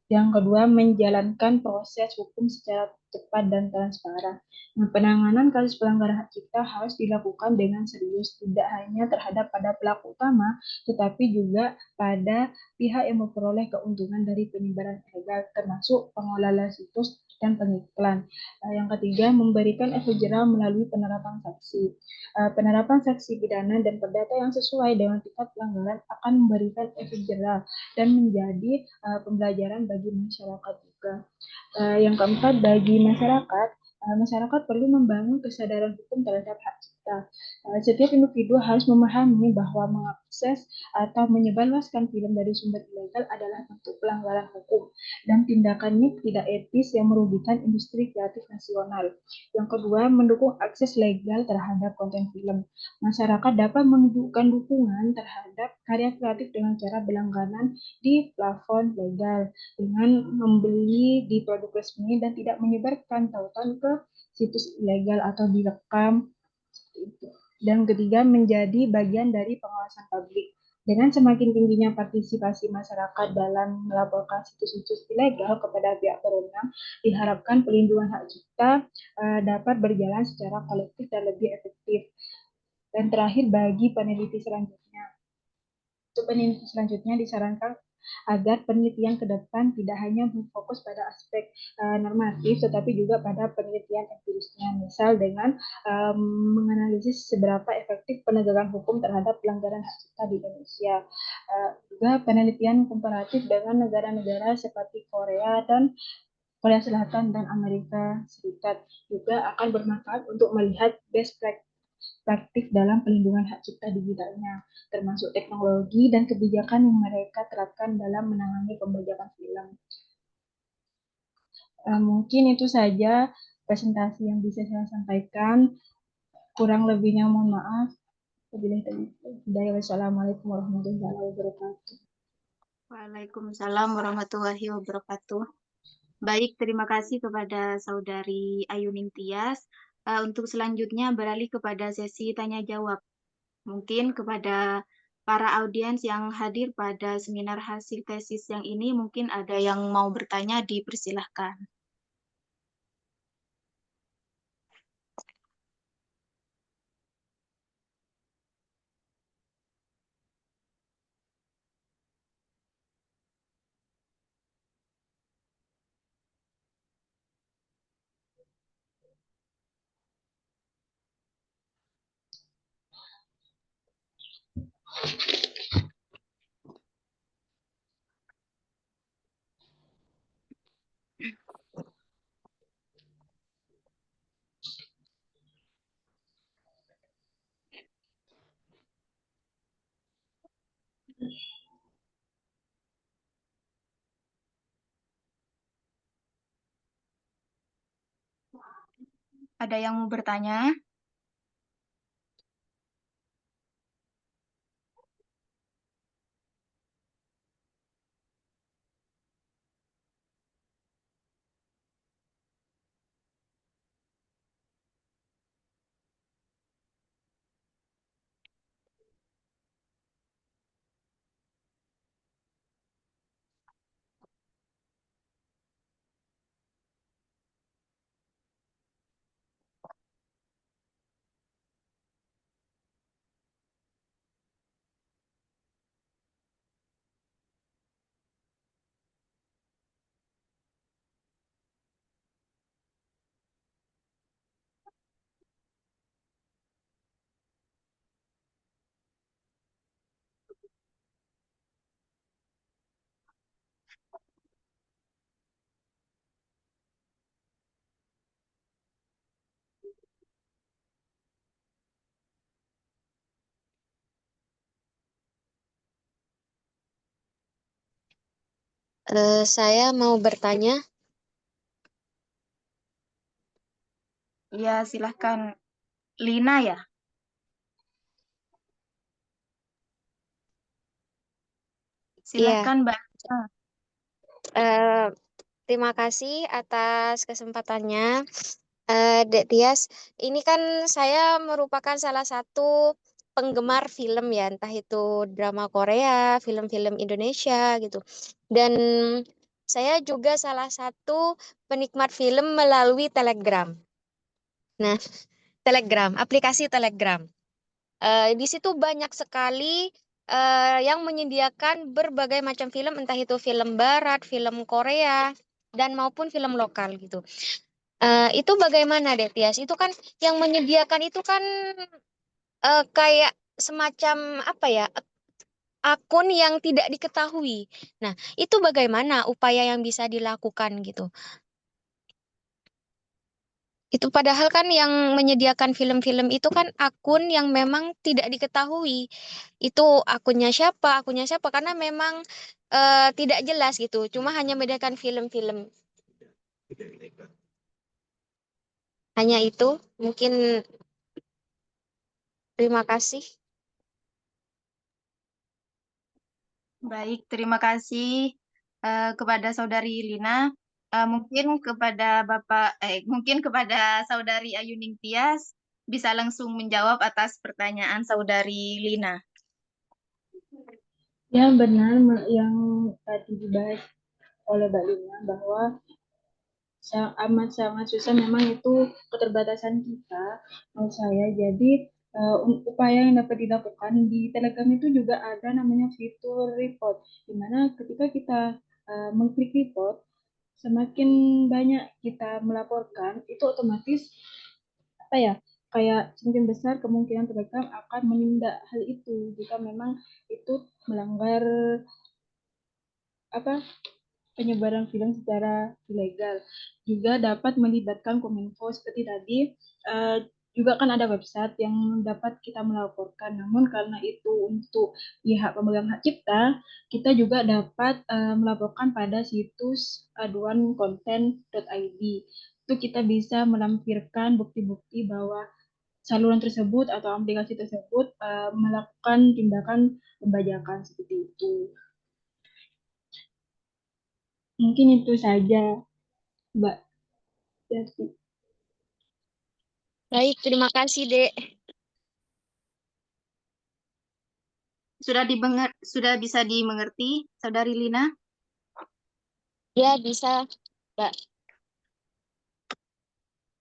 Yang kedua, menjalankan proses hukum secara cepat dan transparan. Nah, penanganan kasus pelanggaran hak cipta harus dilakukan dengan serius, tidak hanya terhadap pada pelaku utama, tetapi juga pada pihak yang memperoleh keuntungan dari penyebaran ilegal, termasuk pengelola situs dan pengiklan. Yang ketiga, memberikan efek jerah melalui penerapan saksi. Penerapan saksi pidana dan perdata yang sesuai dengan tingkat pelanggaran akan memberikan efek jerah dan menjadi pembelajaran bagi masyarakat juga. Yang keempat, bagi masyarakat, masyarakat perlu membangun kesadaran hukum terhadap hak cipta. Setiap individu harus memahami bahwa mengakses atau menyebarluaskan film dari sumber ilegal adalah bentuk pelanggaran hukum dan tindakannya tidak etis yang merugikan industri kreatif nasional. Yang kedua, mendukung akses legal terhadap konten film. Masyarakat dapat menunjukkan dukungan terhadap karya kreatif dengan cara berlangganan di plafon legal, dengan membeli di produk resmi dan tidak menyebarkan tautan ke situs ilegal atau direkam. Dan ketiga, menjadi bagian dari pengawasan publik. Dengan semakin tingginya partisipasi masyarakat dalam melaporkan situs-situs ilegal kepada pihak berwenang, diharapkan pelindungan hak cipta dapat berjalan secara kolektif dan lebih efektif. Dan terakhir, bagi peneliti selanjutnya, disarankan agar penelitian ke depan tidak hanya berfokus pada aspek normatif, tetapi juga pada penelitian empirisnya, misal dengan menganalisis seberapa efektif penegakan hukum terhadap pelanggaran hak cipta di Indonesia. Juga penelitian komparatif dengan negara-negara seperti Korea Selatan dan Amerika Serikat juga akan bermanfaat untuk melihat best praktik dalam pelindungan hak cipta digitalnya, termasuk teknologi dan kebijakan yang mereka terapkan dalam menangani pembajakan film. Mungkin itu saja presentasi yang bisa saya sampaikan. Kurang lebihnya mohon maaf. Wassalamualaikum warahmatullahi wabarakatuh. Waalaikumsalam warahmatullahi wabarakatuh. Baik, terima kasih kepada Saudari Ayuning Tias. Untuk selanjutnya beralih kepada sesi tanya jawab. Mungkin kepada para audiens yang hadir pada seminar hasil tesis yang ini, mungkin ada yang mau bertanya, dipersilahkan. Ada yang mau bertanya? Saya mau bertanya. Ya, silahkan. Lina ya? Iya, Silahkan, Mbak. eh, terima kasih atas kesempatannya, Dek Tias. Ini kan saya merupakan salah satu penggemar film ya, entah itu drama Korea, film-film Indonesia gitu. Dan saya juga salah satu penikmat film melalui Telegram. Nah, Telegram, aplikasi Telegram. Di situ banyak sekali yang menyediakan berbagai macam film, entah itu film Barat, film Korea, dan maupun film lokal gitu. Itu bagaimana, Detias? Itu kan yang menyediakan itu kan kayak semacam apa ya? Akun yang tidak diketahui. Nah, itu bagaimana upaya yang bisa dilakukan gitu? Itu padahal kan yang menyediakan film-film itu kan akun yang memang tidak diketahui. Itu akunnya siapa karena memang tidak jelas gitu. Cuma hanya menyediakan film-film. Hanya itu. Mungkin terima kasih. Baik, terima kasih kepada Saudari Lina. Mungkin kepada mungkin kepada Saudari Ayuning Tias bisa langsung menjawab atas pertanyaan Saudari Lina. Ya, benar yang tadi dibahas oleh Mbak Lina bahwa amat sangat susah memang itu keterbatasan kita menurut saya. Jadi upaya yang dapat dilakukan di Telegram itu juga ada namanya fitur report, di mana ketika kita mengklik report, semakin banyak kita melaporkan itu otomatis apa ya, kayak semakin besar kemungkinan Telegram akan menindak hal itu jika memang itu melanggar apa, penyebaran film secara ilegal. Juga dapat melibatkan Kominfo seperti tadi. eh, Juga kan ada website yang dapat kita melaporkan. Namun karena itu untuk pihak pemegang hak cipta, kita juga dapat melaporkan pada situs aduankonten.id. Itu kita bisa melampirkan bukti-bukti bahwa saluran tersebut atau aplikasi tersebut melakukan tindakan pembajakan seperti itu. Mungkin itu saja, Mbak Yasti. Baik, terima kasih, Dek. Sudah bisa dimengerti, Saudari Lina? Ya, bisa, Mbak.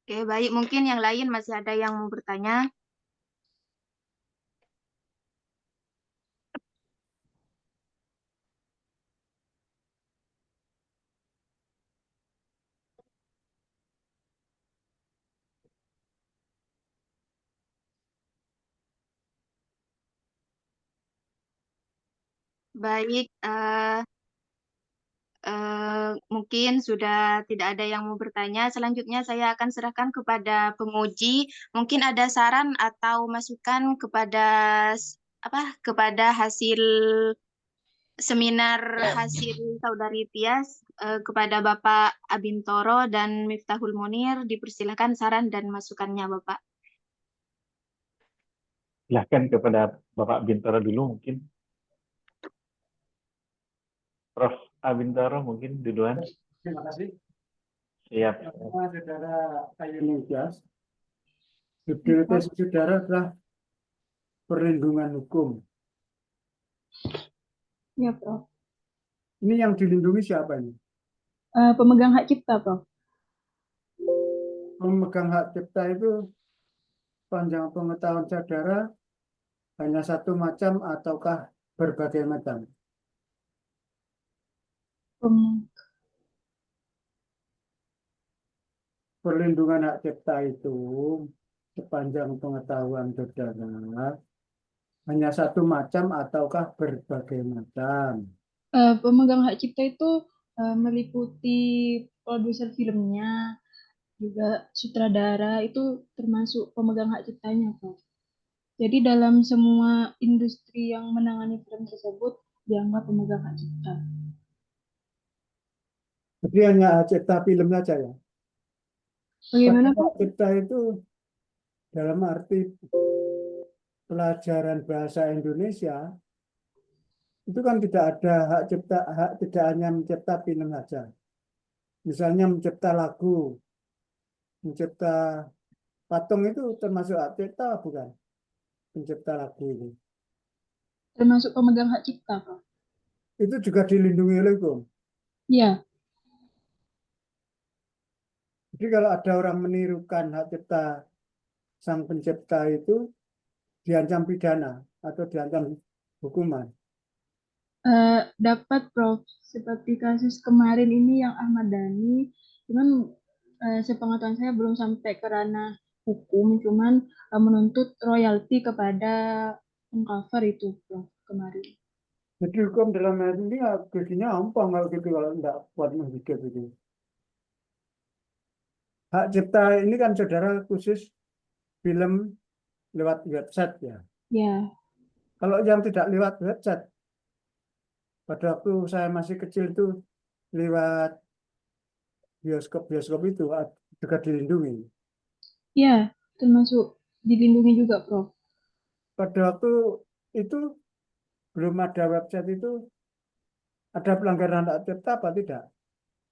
Oke, baik. Mungkin yang lain masih ada yang mau bertanya. Baik, mungkin sudah tidak ada yang mau bertanya. Selanjutnya saya akan serahkan kepada penguji. Mungkin ada saran atau masukan kepada kepada hasil seminar hasil Saudari Tias kepada Bapak Abintoro dan Miftahul Munir. Dipersilakan saran dan masukannya, Bapak. Silahkan kepada Bapak Bintoro dulu mungkin. Prof. Abintoro mungkin duluan. Terima kasih. Siap. Pertama, Saudara Ayuni Tias. Judul tesis saudara adalah perlindungan hukum. Ya, Prof. Ini yang dilindungi siapa ini? Pemegang hak cipta, Prof. Pemegang hak cipta itu panjang pengetahuan saudara hanya satu macam ataukah berbagai macam? Pem- Perlindungan hak cipta itu sepanjang pengetahuan saudara hanya satu macam ataukah berbagai macam? Pemegang hak cipta itu meliputi produser filmnya, juga sutradara itu termasuk pemegang hak ciptanya, Prof. Jadi dalam semua industri yang menangani film tersebut dianggap pemegang hak cipta. Jadi hanya hak cipta film saja ya? Bagaimana, Padahal hak Prof? cipta itu dalam arti pelajaran bahasa Indonesia itu kan tidak ada hak cipta, hak tidak hanya mencipta film saja. Misalnya mencipta lagu, mencipta patung itu termasuk hak cipta bukan? Pencipta lagu itu. Termasuk pemegang hak cipta, Prof. Itu juga dilindungi oleh hukum. Ya, Jadi kalau ada orang menirukan hak cipta sang pencipta itu diancam pidana atau diancam hukuman. dapat, Prof. Seperti kasus kemarin ini yang Ahmad Dhani, cuman sepengetahuan saya belum sampai ke ranah hukum, cuman menuntut royalti kepada pengcover itu, Prof, kemarin. Jadi hukum dalam hal ini ya, gajinya ampang kalau gitu kalau tidak kuat menghidap itu. Hak cipta ini kan saudara khusus film lewat website ya. Ya, Kalau yang tidak lewat website, pada waktu saya masih kecil itu lewat bioskop-bioskop itu juga dilindungi. ya, termasuk dilindungi juga, Prof. Pada waktu itu belum ada website itu ada pelanggaran hak cipta apa tidak?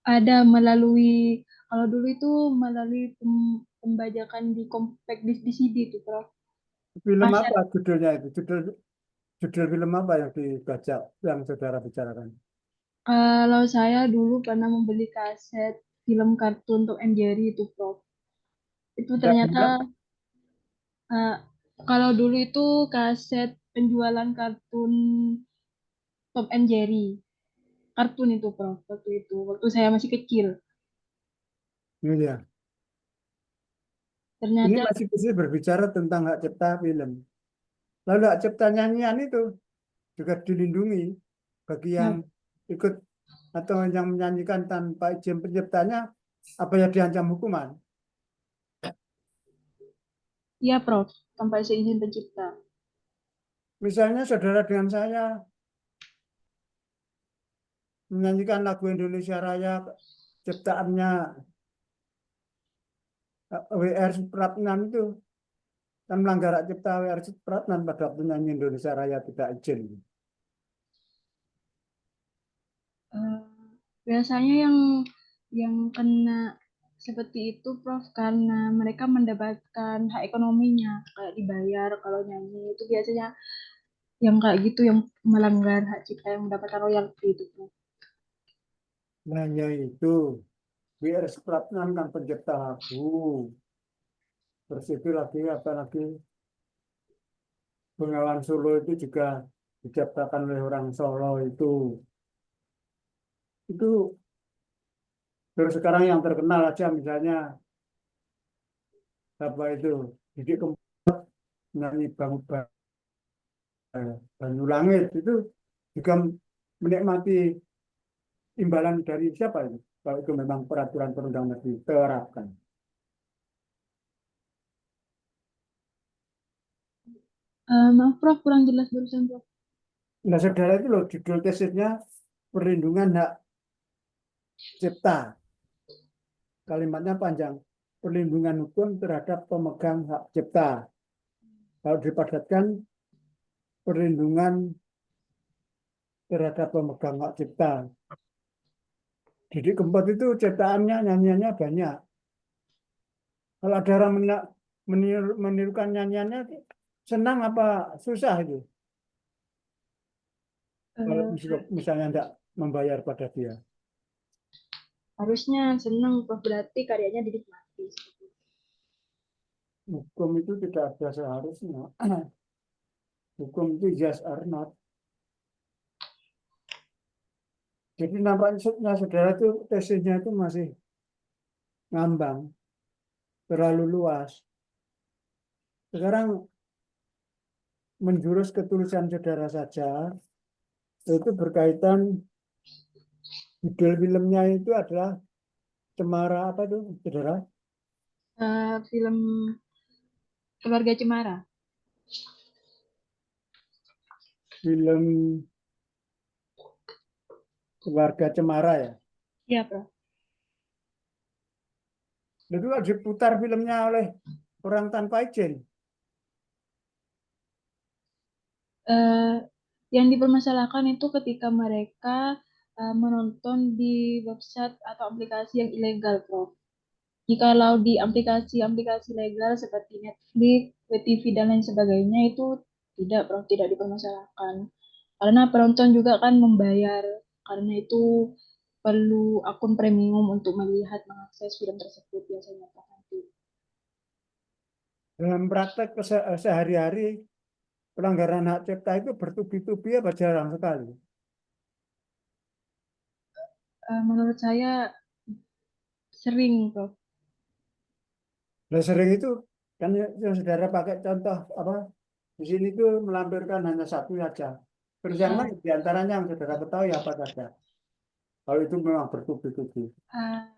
Ada melalui, kalau dulu itu melalui pembajakan di compact disc di CD itu, Prof. Film Kaset. apa judulnya itu? Judul film apa yang dibaca yang saudara bicarakan? Kalau saya dulu pernah membeli kaset film kartun Tom and Jerry itu, Prof. Itu Tidak ternyata benar. eh, kalau dulu itu kaset penjualan kartun Tom and Jerry. Kartun itu, Prof. Waktu saya masih kecil. Iya. Ini Ternyata masih bisa berbicara tentang hak cipta film. Lalu hak cipta nyanyian itu juga dilindungi bagi yang ya, ikut atau yang menyanyikan tanpa izin penciptanya, apa yang diancam hukuman? ya, Prof. Tanpa seizin pencipta. Misalnya saudara dengan saya menyanyikan lagu Indonesia Raya ciptaannya W.R. Supratman itu kan melanggar hak cipta W.R. Supratman pada waktu nyanyi Indonesia Raya tidak izin. Eh, biasanya yang kena seperti itu, Prof, karena mereka mendapatkan hak ekonominya, kayak dibayar kalau nyanyi itu biasanya yang kayak gitu yang melanggar hak cipta yang mendapatkan royalti itu, Prof. Nah, ya itu W.R. Supratman kan pencipta lagu. Terus itu lagi apa lagi Bengawan Solo itu juga diciptakan oleh orang Solo itu. Itu terus sekarang yang terkenal aja misalnya apa itu Didi Kempot nyanyi Banyu Langit itu juga menikmati imbalan dari siapa itu? Kalau itu memang peraturan perundang-undangan diterapkan. Maaf, Prof, kurang jelas barusan, Prof. Nah, saudara itu loh judul tesisnya perlindungan hak cipta. Kalimatnya panjang. Perlindungan hukum terhadap pemegang hak cipta. Kalau dipadatkan perlindungan terhadap pemegang hak cipta. Didi Kempot itu ciptaannya, nyanyiannya banyak. Kalau ada orang menirukan nyanyiannya, senang apa susah itu? Kalau misalnya tidak membayar pada dia. Harusnya senang, Prof. Berarti karyanya dinikmati. Hukum itu tidak ada seharusnya. Hukum itu yes or not. Jadi nampaknya saudara itu tesisnya itu masih ngambang, terlalu luas. Sekarang menjurus ke tulisan saudara saja, itu berkaitan judul filmnya itu adalah Cemara apa itu, saudara? Film Keluarga Cemara. Film Keluarga Cemara ya. Iya, Prof. Itu diputar filmnya oleh orang tanpa izin. Yang dipermasalahkan itu ketika mereka menonton di website atau aplikasi yang ilegal, Prof. Jikalau di aplikasi-aplikasi legal seperti Netflix, WTV, dan lain sebagainya itu tidak, Prof, tidak dipermasalahkan. Karena penonton juga kan membayar, karena itu perlu akun premium untuk melihat, mengakses film tersebut biasanya, Prof. Nanti. Dalam praktek sehari-hari, pelanggaran hak cipta itu bertubi-tubi apa jarang sekali? Menurut saya sering, Prof. Nah, sering itu kan yang saudara pakai contoh apa di sini tuh melampirkan hanya satu saja. Terus yang lain diantaranya yang saudara ketahui apa saja? Kalau itu memang bertubi-tubi. Uh,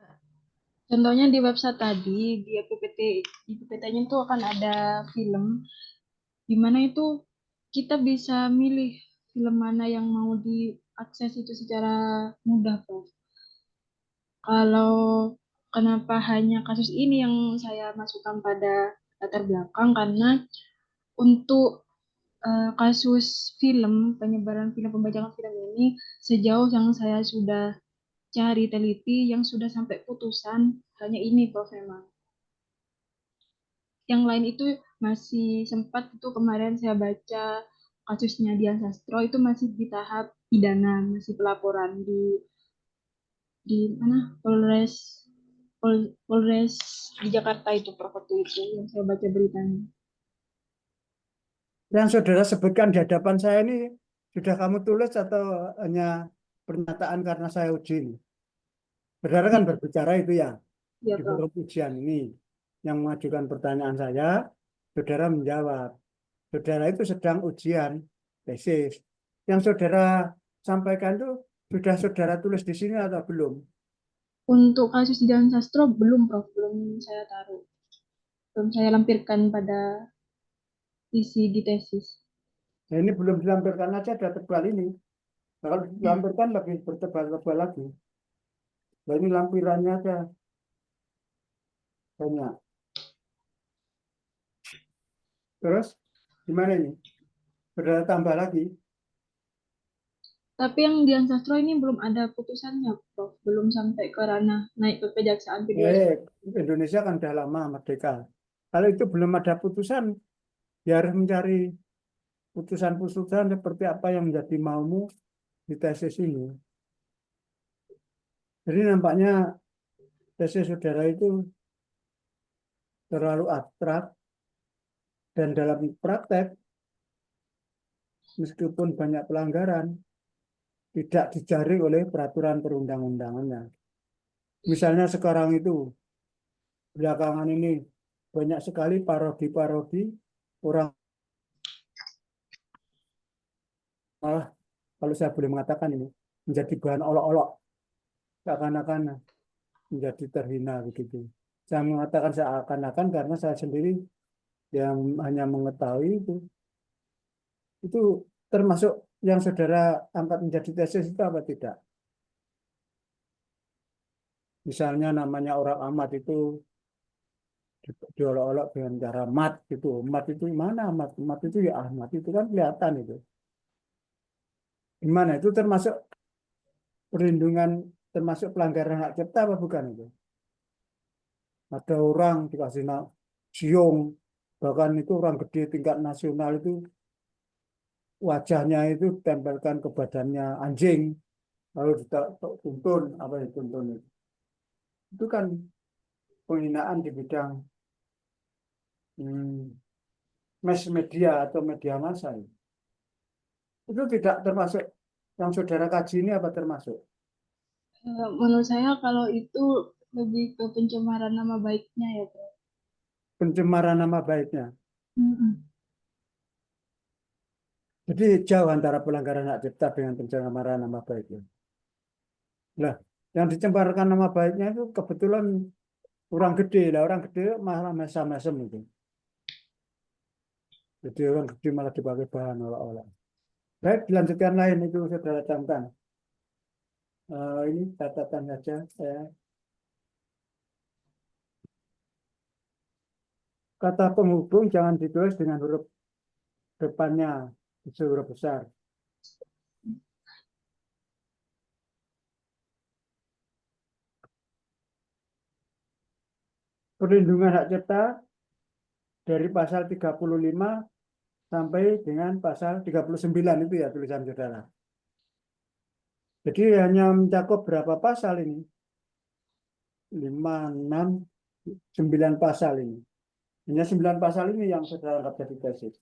Contohnya di website tadi, di PPT-nya itu akan ada film, di mana itu kita bisa milih film mana yang mau diakses itu secara mudah, Prof. Kalau kenapa hanya kasus ini yang saya masukkan pada latar belakang, karena untuk kasus film, penyebaran film, pembajakan film ini, sejauh yang saya sudah cari teliti, yang sudah sampai putusan, hanya ini, Prof, memang. Yang lain itu masih sempat, itu kemarin saya baca kasusnya Dian Sastro, itu masih di tahap pidana, masih pelaporan di mana, Polres di Jakarta itu, Prof, waktu itu yang saya baca beritanya. Yang saudara sebutkan di hadapan saya ini sudah kamu tulis atau hanya pernyataan karena saya uji? Saudara kan berbicara itu ya Ya, di Prof. forum ujian ini yang mengajukan pertanyaan saya, saudara menjawab. Saudara itu sedang ujian tesis. Yang saudara sampaikan itu sudah saudara tulis di sini atau belum? Untuk kasus Dian Sastro belum, Prof, belum saya taruh, belum saya lampirkan pada isi di tesis. Nah, ini belum dilampirkan aja sudah tebal ini. Nah, kalau dilampirkan lebih bertebal-tebal lagi. Nah, ini lampirannya aja banyak. Terus gimana ini? Saudara tambah lagi? Tapi yang Dian Sastro ini belum ada putusannya, Prof. Belum sampai ke ranah naik ke kejaksaan kedua. Indonesia kan sudah lama merdeka. Kalau itu belum ada putusan, ya harus mencari putusan-putusan seperti apa yang menjadi maumu di tesis ini. Jadi nampaknya tesis saudara itu terlalu abstrak dan dalam praktek, meskipun banyak pelanggaran, tidak dijaring oleh peraturan perundang-undangannya. Misalnya sekarang itu, belakangan ini banyak sekali parodi-parodi orang, malah kalau saya boleh mengatakan ini, menjadi bahan olok-olok, seakan-akan menjadi terhina begitu. Saya mengatakan seakan-akan karena saya sendiri yang hanya mengetahui itu termasuk yang saudara angkat menjadi tesis itu apa tidak? Misalnya namanya orang amat itu diolok-olok dengan cara mat gitu. Mat itu mana? Mat itu ya Ahmad itu kan kelihatan itu. Gimana itu termasuk perlindungan, termasuk pelanggaran hak cipta apa bukan itu? Ada orang dikasih siung, bahkan itu orang gede tingkat nasional itu wajahnya itu tempelkan ke badannya anjing, lalu dituntun apa dituntun itu kan penghinaan di bidang mass media atau media massa. Itu tidak termasuk yang saudara kaji ini apa termasuk? Menurut saya kalau itu lebih ke pencemaran nama baiknya ya, Bro. Pencemaran nama baiknya. Mm-mm. Jadi jauh antara pelanggaran hak cipta dengan pencemaran nama baiknya. Nah, yang dicemparkan nama baiknya itu kebetulan orang gede lah, orang gede malah mesam-mesem itu. Jadi orang gede malah dipakai bahan olah-olah. Baik, dilanjutkan lain itu saudara camkan. Ini catatan saja saya. Kata penghubung jangan ditulis dengan huruf depannya huruf besar. Perlindungan hak cipta dari pasal 35 sampai dengan pasal 39 itu ya tulisan saudara. Jadi hanya mencakup berapa pasal ini? 5, 6, 9 pasal ini. Hanya 9 pasal ini yang saudara anggap jadi tesis.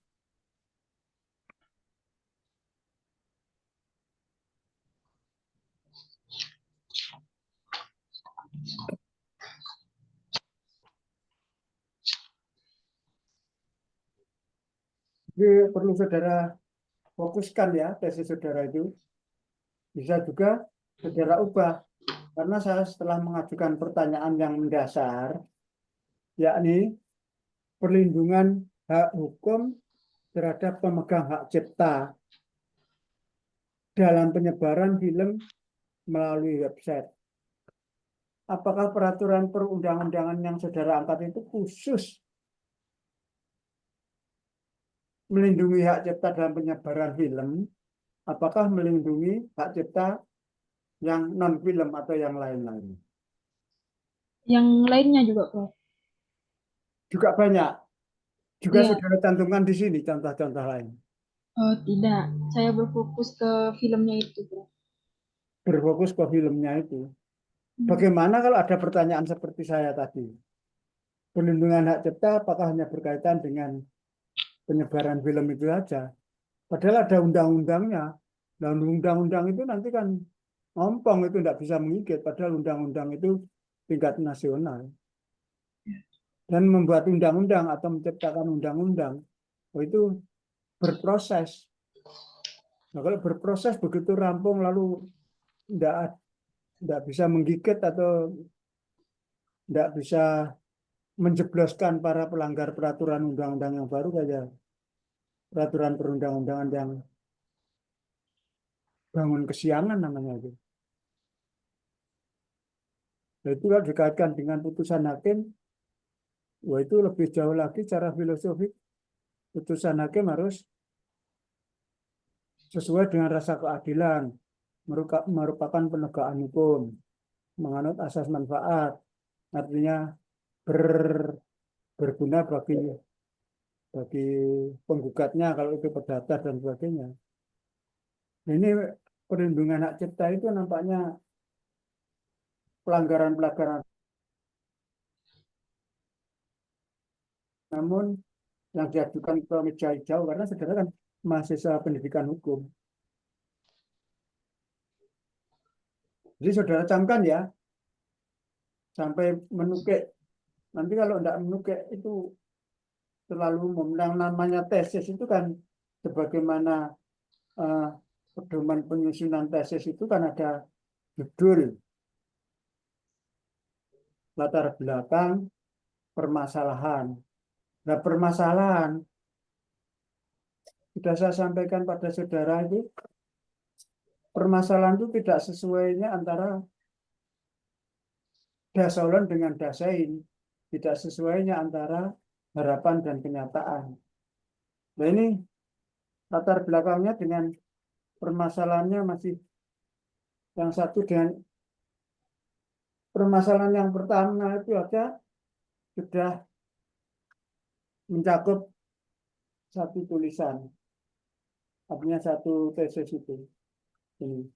Jadi perlu saudara fokuskan ya tesis saudara itu. Bisa juga saudara ubah. Karena saya setelah mengajukan pertanyaan yang mendasar, yakni perlindungan hak hukum terhadap pemegang hak cipta dalam penyebaran film melalui website. Apakah peraturan perundang-undangan yang saudara angkat itu khusus melindungi hak cipta dalam penyebaran film? Apakah melindungi hak cipta yang non-film atau yang lain-lain? Yang lainnya juga, Bro. Juga banyak. Juga Iya, saudara cantumkan di sini contoh-contoh lain. tidak. Saya berfokus ke filmnya itu, Bro. Berfokus ke filmnya itu. Hmm. Bagaimana kalau ada pertanyaan seperti saya tadi? Perlindungan hak cipta apakah hanya berkaitan dengan penyebaran film itu saja? Padahal ada undang-undangnya. Dan undang-undang itu nanti kan ngompong itu tidak bisa mengikut. Padahal undang-undang itu tingkat nasional. Dan membuat undang-undang atau menciptakan undang-undang, itu berproses. Nah, kalau berproses begitu rampung lalu tidak bisa menggigit atau tidak bisa menjebloskan para pelanggar peraturan undang-undang yang baru saja, peraturan perundang-undangan yang bangun kesiangan namanya itu. Nah, itu kalau dikaitkan dengan putusan hakim, wah itu lebih jauh lagi cara filosofik. Putusan hakim harus sesuai dengan rasa keadilan, merupakan penegakan hukum, menganut asas manfaat, artinya berguna bagi penggugatnya kalau itu perdata dan sebagainya. Ini perlindungan hak cipta itu nampaknya pelanggaran-pelanggaran. Namun yang diajukan ke meja hijau karena saudara kan mahasiswa pendidikan hukum. Jadi saudara camkan ya, sampai menukik. Nanti kalau tidak menukik itu terlalu umum. Yang namanya tesis itu kan sebagaimana pedoman penyusunan tesis itu kan ada judul, latar belakang, permasalahan. Nah, permasalahan sudah saya sampaikan pada saudara itu, permasalahan itu tidak sesuainya antara dasaulan dengan dasain, tidak sesuainya antara harapan dan kenyataan. Nah ini latar belakangnya dengan permasalahannya masih yang satu dengan permasalahan yang pertama itu aja sudah mencakup satu tulisan, artinya satu tesis itu. Ini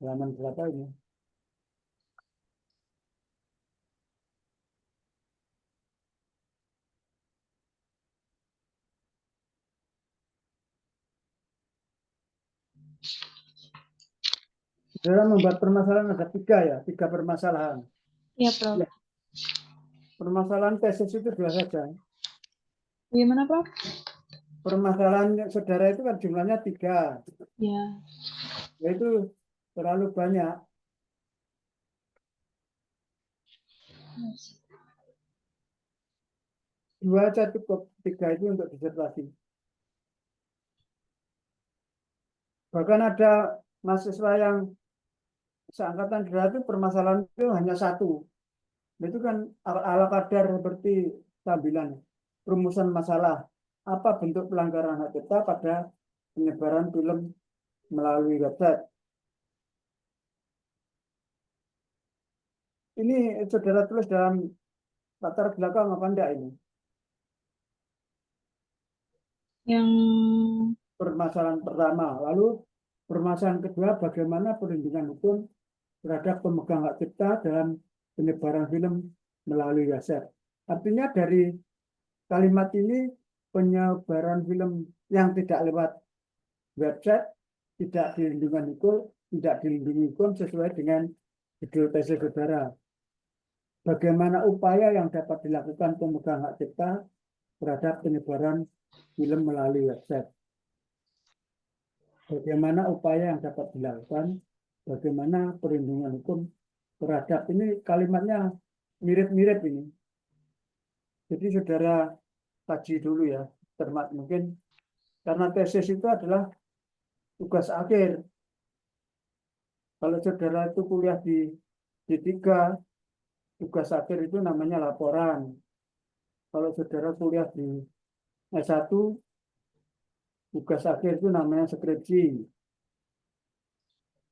halaman berapa ini? Dalam membuat permasalahan ada tiga permasalahan. Iya, Prof. Ya. Permasalahan tesis itu dua saja. Gimana, Prof? Permasalahan saudara itu kan jumlahnya 3, Ya. yaitu terlalu banyak. Dua aja cukup, 3 itu untuk disertasi. Bahkan ada mahasiswa yang seangkatan saudara itu permasalahan itu hanya 1. Itu kan ala kadar seperti tampilan rumusan masalah. Apa bentuk pelanggaran hak cipta pada penyebaran film melalui website? Ini saudara tulis dalam latar belakang apa enggak ini? Yang Permasalahan pertama. Lalu permasalahan kedua, bagaimana perlindungan hukum terhadap pemegang hak cipta dalam penyebaran film melalui website. Artinya dari kalimat ini, penyebaran film yang tidak lewat website tidak dilindungi hukum sesuai dengan judul tesis saudara. Bagaimana upaya yang dapat dilakukan pemegang hak cipta terhadap penyebaran film melalui website. Bagaimana upaya yang dapat dilakukan, bagaimana perlindungan hukum terhadap, ini kalimatnya mirip-mirip ini. Jadi saudara kaji dulu ya, cermat mungkin, karena tesis itu adalah tugas akhir. Kalau saudara itu kuliah di D3, tugas akhir itu namanya laporan. Kalau saudara kuliah di S1, tugas akhir itu namanya skripsi.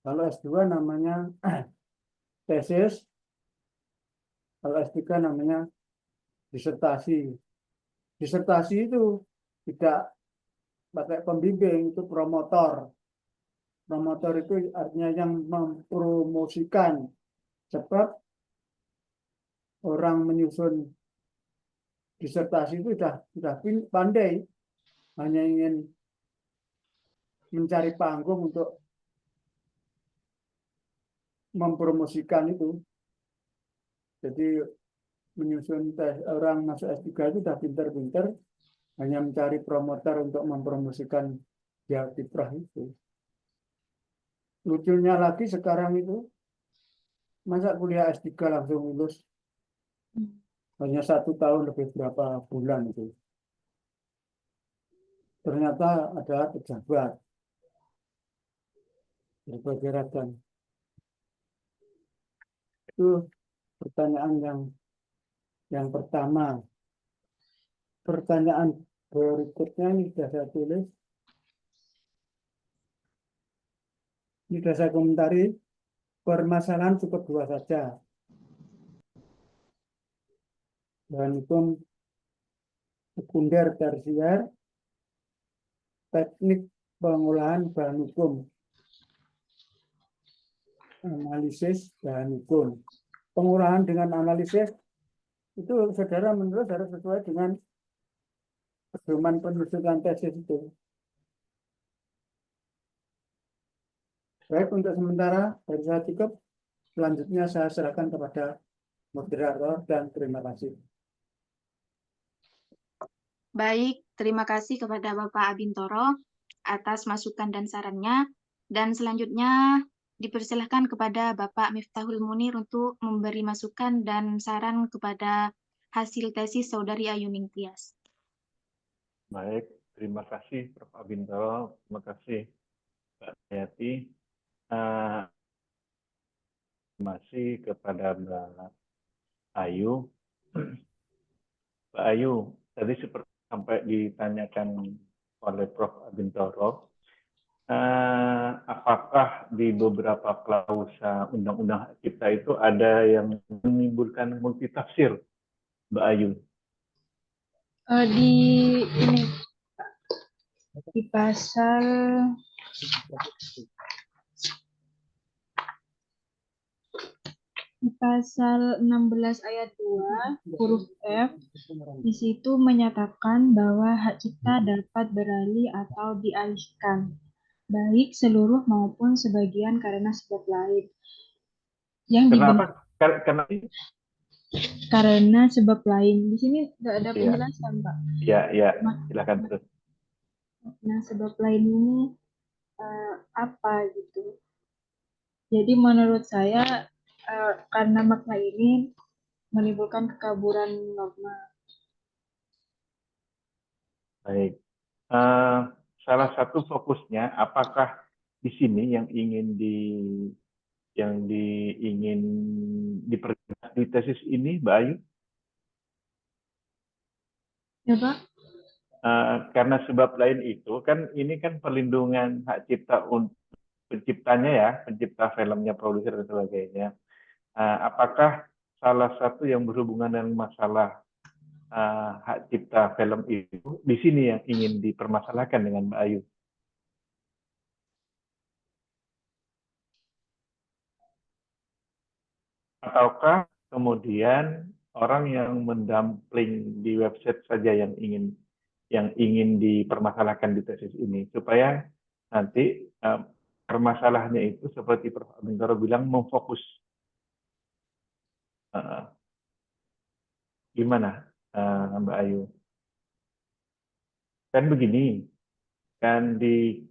Kalau S2 namanya tesis. Kalau S3 namanya disertasi. Disertasi itu tidak pakai pembimbing, itu promotor. Promotor itu artinya yang mempromosikan. Sebab orang menyusun disertasi itu sudah pandai, hanya ingin mencari panggung untuk mempromosikan itu. Jadi menyusun orang masuk S3 itu sudah pinter-pinter, hanya mencari promotor untuk mempromosikan dia kiprah itu. Lucunya lagi sekarang itu, masa kuliah S3 langsung lulus, hanya 1 tahun lebih berapa bulan itu. Ternyata ada pejabat berbagai ragam. Itu pertanyaan yang pertama. Pertanyaan berikutnya ini sudah saya tulis. Ini sudah saya komentari. Permasalahan cukup 2 saja. Bahan hukum sekunder tersier, teknik pengolahan bahan hukum, analisis bahan hukum. Pengolahan dengan analisis itu saudara menurut harus sesuai dengan pedoman penulisan tesis itu. Baik, untuk sementara dari saya cukup. Selanjutnya saya serahkan kepada moderator dan terima kasih. Baik, terima kasih kepada Bapak Abintoro atas masukan dan sarannya. Dan selanjutnya dipersilahkan kepada Bapak Miftahul Munir untuk memberi masukan dan saran kepada hasil tesis Saudari Ayu Ningtyas. Baik, Terima kasih Prof. Abintoro, terima kasih Mbak Hayati. Masih kepada Mbak Ayu. Mbak Ayu, tadi seperti sampai ditanyakan oleh Prof. Abintoro, apakah di beberapa klausa undang-undang kita itu ada yang menimbulkan multitafsir, Mbak Ayu? Di ini di pasal di pasal 16 ayat 2 huruf F, di situ menyatakan bahwa hak cipta dapat beralih atau dialihkan, baik seluruh maupun sebagian karena sebab lain. Kenapa? Karena sebab lain. Di sini nggak ada Iya. penjelasan, Pak. Ya, silakan terus. Nah, sebab lain ini apa gitu. Jadi menurut saya karena makna ini menimbulkan kekaburan norma. Baik. Salah satu fokusnya, apakah di sini yang ingin diperjelas di tesis ini, Mbak Ayu? Ya, Pak? Karena sebab lain itu kan ini kan perlindungan hak cipta untuk penciptanya ya, pencipta filmnya, produser dan sebagainya. Apakah salah satu yang berhubungan dengan masalah hak cipta film itu di sini yang ingin dipermasalahkan dengan Mbak Ayu? Ataukah kemudian orang yang mendampling di website saja yang ingin dipermasalahkan di tesis ini, supaya nanti permasalahannya itu seperti Prof. Abintoro bilang memfokus. Gimana Mbak Ayu? Kan begini, kan di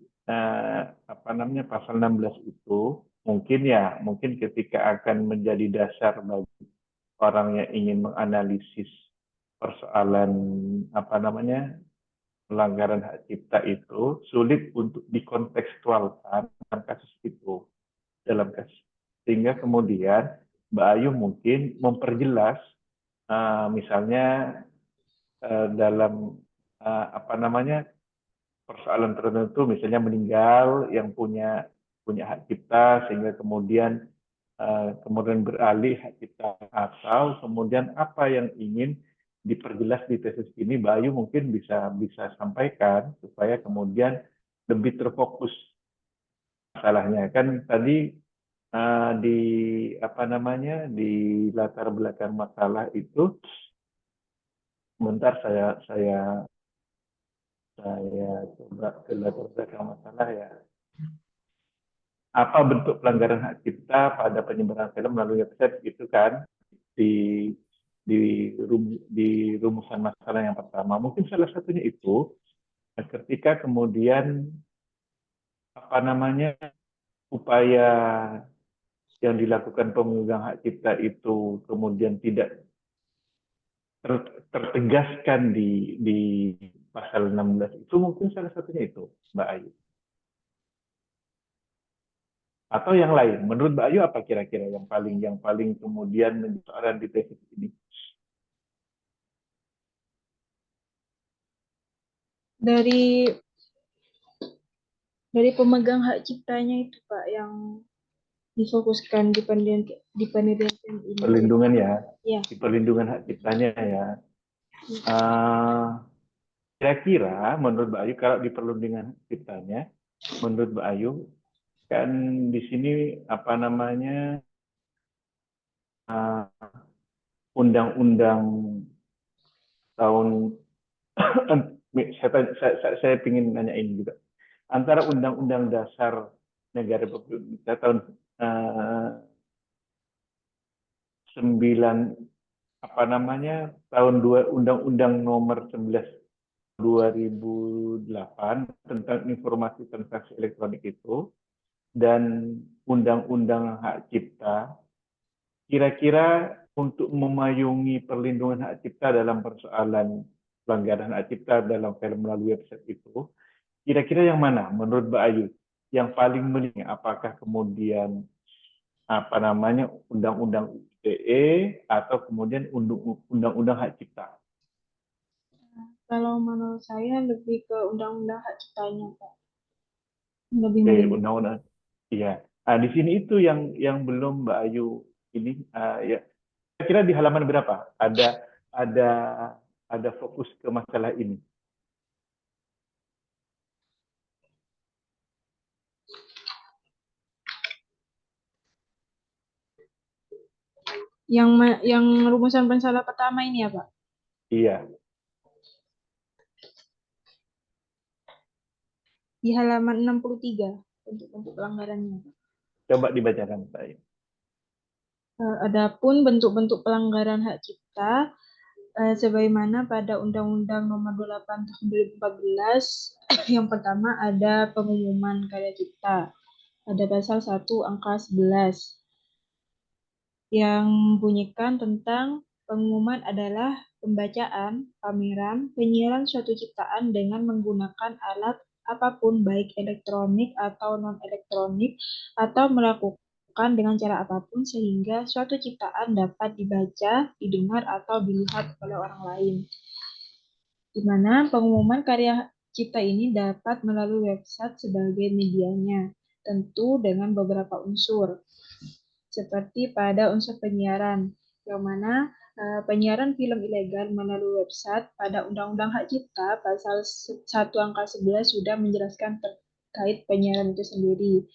pasal 16 itu mungkin ketika akan menjadi dasar bagi orang yang ingin menganalisis persoalan pelanggaran hak cipta itu sulit untuk dikontekstualkan dalam kasus itu, sehingga kemudian Mbak Ayu mungkin memperjelas misalnya dalam persoalan tertentu, misalnya meninggal yang punya hak cipta, sehingga kemudian beralih hak cipta, atau kemudian apa yang ingin diperjelas di tesis ini, Mbak Ayu mungkin bisa sampaikan supaya kemudian lebih terfokus masalahnya. Kan tadi di latar belakang masalah itu, sebentar saya coba ke latar belakang masalah ya. Apa bentuk pelanggaran hak cipta pada penyebaran film melalui website, gitu kan, di rumusan masalah yang pertama. Mungkin salah satunya itu ketika kemudian upaya yang dilakukan pemegang hak cipta itu kemudian tidak tertegaskan di pasal 16 itu, mungkin salah satunya itu, Mbak Ayu. Atau yang lain, menurut Mbak Ayu apa kira-kira yang paling kemudian menjadi soalan di tesis ini? Dari pemegang hak ciptanya itu, Pak, yang difokuskan di penelitian ini. Perlindungan ya, Ya. di perlindungan hak ciptanya ya. Kira-kira menurut Mbak Ayu, kalau di perlindungan hak ciptanya, menurut Mbak Ayu, kan di sini undang-undang tahun saya ingin nanyain juga, antara undang-undang dasar negara Republik Indonesia tahun 2 Undang-Undang nomor 11 2008 tentang informasi transaksi elektronik itu, dan Undang-Undang Hak Cipta, kira-kira untuk memayungi perlindungan hak cipta dalam persoalan pelanggaran hak cipta dalam film melalui website itu, kira-kira yang mana menurut Mbak Ayu yang paling mending? Apakah kemudian undang-undang ITE atau kemudian undang-undang hak cipta? Kalau menurut saya lebih ke undang-undang hak ciptanya, Pak. Lebih Oke, melindungi. undang-undang. Iya. Nah, di sini itu yang belum Mbak Ayu ini ya. Kira-kira di halaman berapa ada fokus ke masalah ini? Yang rumusan pensalah pertama ini ya, Pak? Iya. Di halaman 63 bentuk-bentuk pelanggarannya. Coba dibacakan Mbak Ayu. Adapun bentuk-bentuk pelanggaran hak cipta sebagaimana pada Undang-Undang Nomor 28 Tahun 2014, yang pertama ada pengumuman karya cipta. Ada pasal 1 angka 11 yang bunyikan tentang pengumuman adalah pembacaan, pameran, penyiaran suatu ciptaan dengan menggunakan alat apapun baik elektronik atau non-elektronik atau melakukan dengan cara apapun sehingga suatu ciptaan dapat dibaca, didengar, atau dilihat oleh orang lain. Di mana pengumuman karya cipta ini dapat melalui website sebagai medianya, tentu dengan beberapa unsur. Seperti pada unsur penyiaran, yang mana penyiaran film ilegal melalui website pada Undang-Undang Hak Cipta pasal 1 angka 11 sudah menjelaskan terkait penyiaran itu sendiri.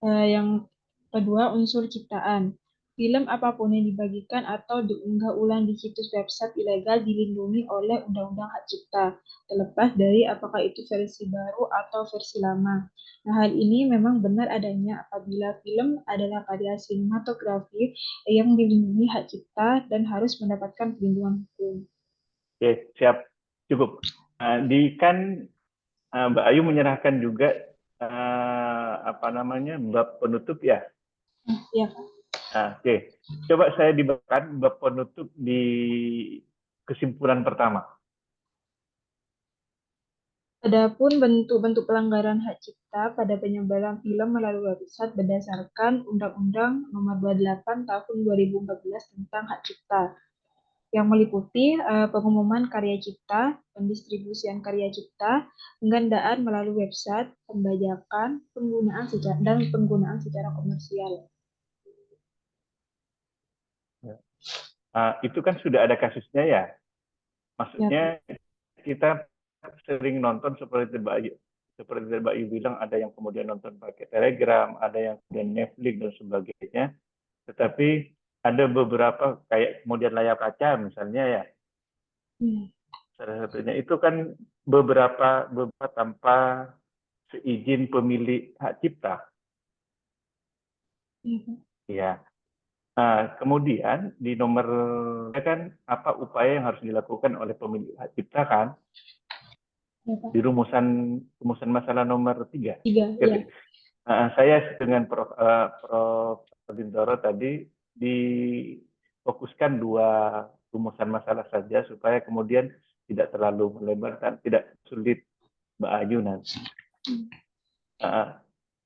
Yang kedua, unsur ciptaan. Film apapun yang dibagikan atau diunggah ulang di situs website ilegal dilindungi oleh Undang-Undang Hak Cipta, terlepas dari apakah itu versi baru atau versi lama. Nah, hal ini memang benar adanya apabila film adalah karya sinematografi yang dilindungi hak cipta dan harus mendapatkan perlindungan hukum. Oke, siap. Cukup. Mbak Ayu menyerahkan juga bab penutup ya. Iya, Pak. Nah, oke. Coba saya dibacakan bab penutup di kesimpulan pertama. Adapun bentuk-bentuk pelanggaran hak cipta pada penyebaran film melalui website berdasarkan Undang-Undang Nomor 28 Tahun 2014 tentang hak cipta, yang meliputi pengumuman karya cipta, pendistribusian karya cipta, penggandaan melalui website, pembajakan, penggunaan secara komersial. Itu kan sudah ada kasusnya ya. Maksudnya Ya, kita sering nonton seperti Mbak Ayu bilang, ada yang kemudian nonton pakai Telegram, ada yang kemudian Netflix dan sebagainya. Tetapi ada beberapa kayak kemudian layar kaca misalnya ya. Salah satunya itu kan beberapa tanpa seizin pemilik hak cipta. Ya. Nah, kemudian di nomor kan apa upaya yang harus dilakukan oleh pemilik hak cipta kan? Di rumusan masalah nomor 3. Iya. Saya dengan Prof. Bintoro tadi difokuskan 2 rumusan masalah saja supaya kemudian tidak terlalu melebar dan tidak sulit Mbak Ayu nanti.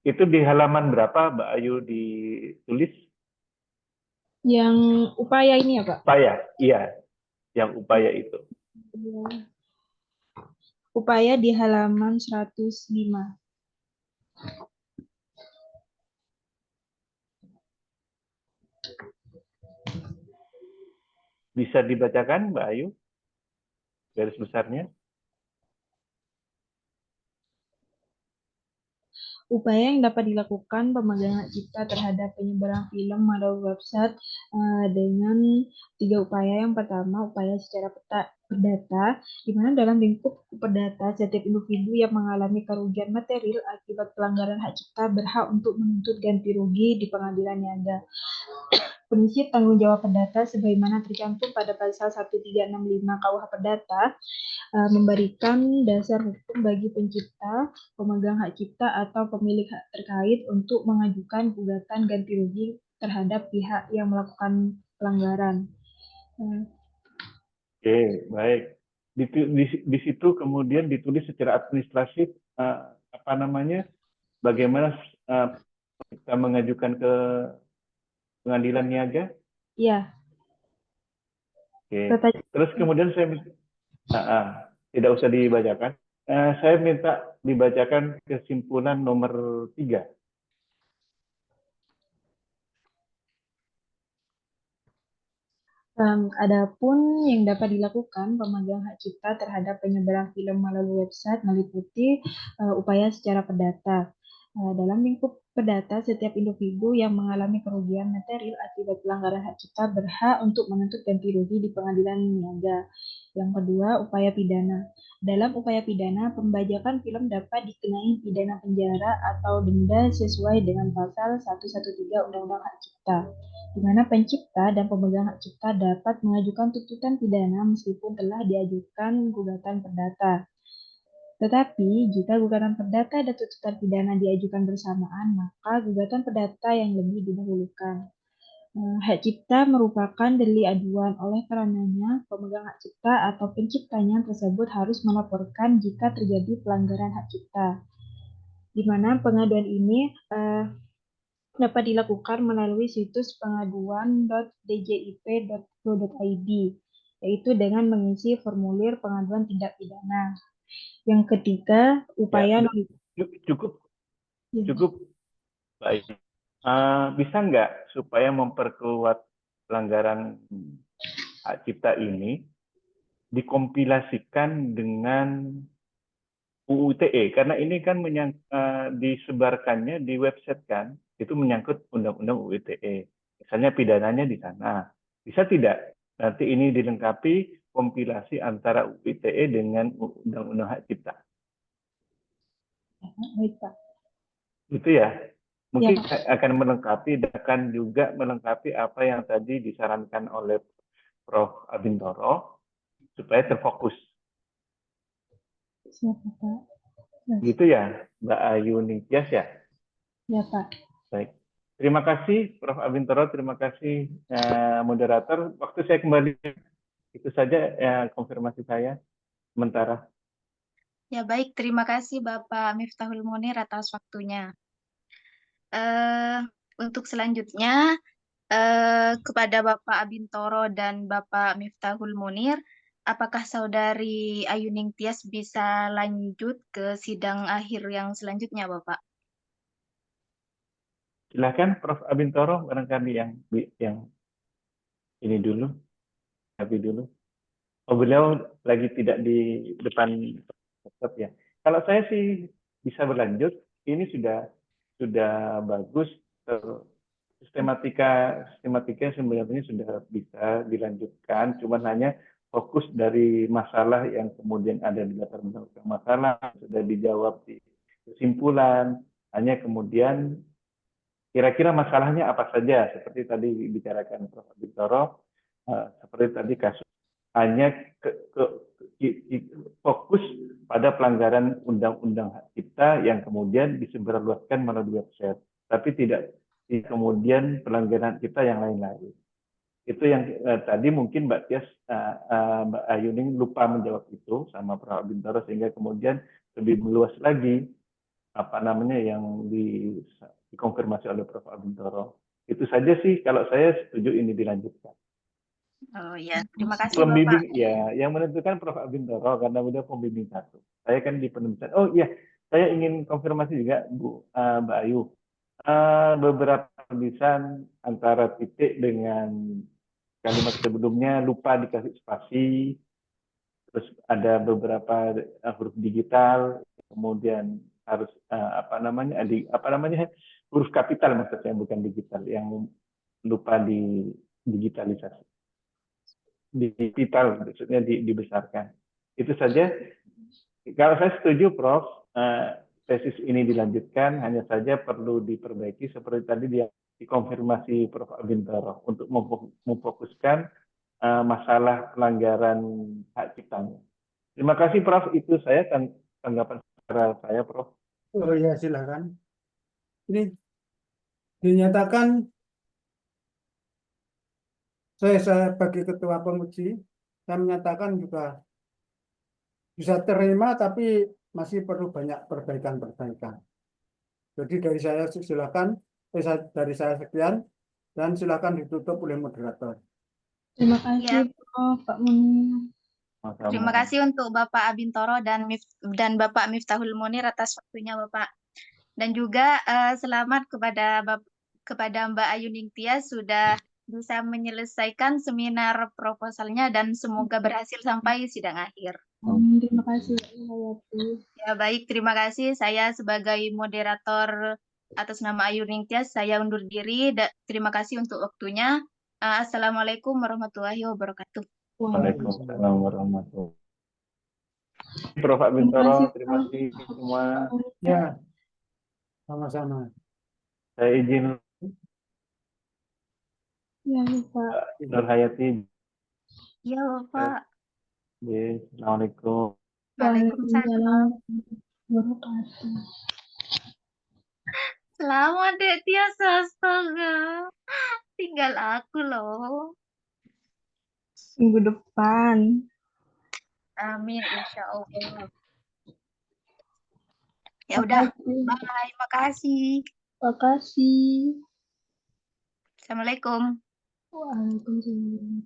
Itu di halaman berapa Mbak Ayu ditulis? Yang upaya ini ya, Pak? Upaya, iya. Yang upaya itu. Upaya di halaman 105. Bisa dibacakan Mbak Ayu garis besarnya? Upaya yang dapat dilakukan pemegang hak cipta terhadap penyebaran film melalui website dengan 3 upaya. Yang pertama, upaya secara perdata, di mana dalam lingkup perdata, setiap individu yang mengalami kerugian material akibat pelanggaran hak cipta berhak untuk menuntut ganti rugi di pengadilan niaga. Prinsip tanggung jawab perdata sebagaimana tercantum pada pasal 1365 KUH Perdata memberikan dasar hukum bagi pencipta, pemegang hak cipta, atau pemilik hak terkait untuk mengajukan gugatan ganti rugi terhadap pihak yang melakukan pelanggaran. Oke, baik. Di situ kemudian ditulis secara administratif apa namanya, bagaimana kita mengajukan ke pengadilan niaga. Iya, Oke. tata Terus kemudian saya tidak usah dibacakan. Saya minta dibacakan kesimpulan nomor 3. Adapun yang dapat dilakukan pemegang hak cipta terhadap penyebaran film melalui website meliputi upaya secara perdata. Dalam lingkup perdata, setiap individu yang mengalami kerugian material akibat pelanggaran hak cipta berhak untuk menuntut ganti rugi di pengadilan niaga. Yang kedua, upaya pidana. Dalam upaya pidana, pembajakan film dapat dikenai pidana penjara atau denda sesuai dengan pasal 113 Undang-Undang Hak Cipta, di mana pencipta dan pemegang hak cipta dapat mengajukan tuntutan pidana meskipun telah diajukan gugatan perdata. Tetapi, jika gugatan perdata dan tuntutan pidana diajukan bersamaan, maka gugatan perdata yang lebih didahulukan. Hak cipta merupakan delik aduan, oleh karenanya pemegang hak cipta atau penciptanya tersebut harus melaporkan jika terjadi pelanggaran hak cipta, di mana pengaduan ini dapat dilakukan melalui situs pengaduan.djip.go.id, yaitu dengan mengisi formulir pengaduan tindak pidana. Yang ketiga, upaya Cukup Ya. baik. Bisa nggak supaya memperkuat pelanggaran hak cipta ini dikompilasikan dengan UU ITE, karena ini kan disebarkannya di website kan, itu menyangkut undang-undang UU ITE. Misalnya pidananya di sana. Bisa tidak nanti ini dilengkapi kompilasi antara UU ITE dengan undang-undang hak cipta? Baik, Pak. Itu ya. Mungkin Ya, akan melengkapi dan akan juga melengkapi apa yang tadi disarankan oleh Prof. Abintoro supaya terfokus. siapa, Pak? Gitu ya, Mbak Ayu Nitias ya? Ya, Pak. Baik. Terima kasih Prof. Abintoro, terima kasih moderator. Waktu saya kembali, itu saja konfirmasi saya sementara. Ya baik, terima kasih Bapak Miftahul Munir atas waktunya. Untuk selanjutnya, kepada Bapak Abintoro dan Bapak Miftahul Munir, apakah Saudari Ayu Ningtyas bisa lanjut ke sidang akhir yang selanjutnya, Bapak? Silakan Prof. Abintoro, barangkali yang ini dulu, tapi dulu. Oh, beliau lagi tidak di depan laptop ya. Kalau saya sih bisa berlanjut, ini sudah bagus. Sistematika sebenarnya sudah bisa dilanjutkan, cuman hanya fokus dari masalah yang kemudian ada di latar belakang masalah sudah dijawab di kesimpulan, hanya kemudian kira-kira masalahnya apa saja, seperti tadi dibicarakan Prof. Abintoro, seperti tadi kasus hanya fokus pada pelanggaran undang-undang hak cipta yang kemudian disebarluaskan melalui website, tapi tidak kemudian pelanggaran kita yang lain-lain. Itu yang tadi mungkin Mbak Tias, Mbak Ayuning lupa menjawab itu sama Prof. Abintoro, sehingga kemudian lebih meluas lagi apa namanya yang dikonfirmasi oleh Prof. Abintoro. Itu saja sih kalau saya setuju ini dilanjutkan. Oh ya, terima kasih Bapak. Pembimbing ya, yang menentukan Prof. Abintoro karena beliau pembimbing satu. Saya kan di penulisan. Oh iya, saya ingin konfirmasi juga Mbak Ayu. Beberapa tulisan antara titik dengan kalimat sebelumnya lupa dikasih spasi, terus ada beberapa huruf digital, kemudian harus huruf kapital maksudnya, bukan digital, yang lupa di digitalisasi. Digital maksudnya dibesarkan. Itu saja. Kalau saya setuju Prof, tesis ini dilanjutkan, hanya saja perlu diperbaiki seperti tadi dikonfirmasi Prof. Abintoro untuk memfokuskan masalah pelanggaran hak ciptanya. Terima kasih Prof, itu saya tanggapan saya Prof. Oh ya, silakan. Ini dinyatakan saya sebagai ketua penguji saya menyatakan juga bisa terima, tapi masih perlu banyak perbaikan-perbaikan. Jadi dari saya silakan, dari saya sekian, dan silakan ditutup oleh moderator. Terima kasih Prof. Pak Munir. Terima kasih untuk Bapak Abintoro dan Bapak Miftahul Munir atas waktunya Bapak. Dan juga selamat kepada Mbak Ayu Ningtyas sudah bisa menyelesaikan seminar proposalnya dan semoga berhasil sampai sidang akhir. Terima kasih Ibu Hayati. Ya baik, terima kasih. Saya sebagai moderator atas nama Ayu Ningtyas, saya undur diri. Terima kasih untuk waktunya. Assalamualaikum warahmatullahi wabarakatuh. Waalaikumsalam warahmatullahi wabarakatuh. Prof. Abintoro, terima kasih semua. Ya, sama-sama. Saya izin Ya, Pak. Nur Hayati. Ya Bapak. Assalamualaikum. Waalaikumsalam. Wabarakatuh. Selamat Dek Tias, astaga. Tinggal aku loh. Minggu depan. Amin, insya Allah. Ya udah, bye. Makasih. Makasih. Assalamualaikum. Waalaikumsalam.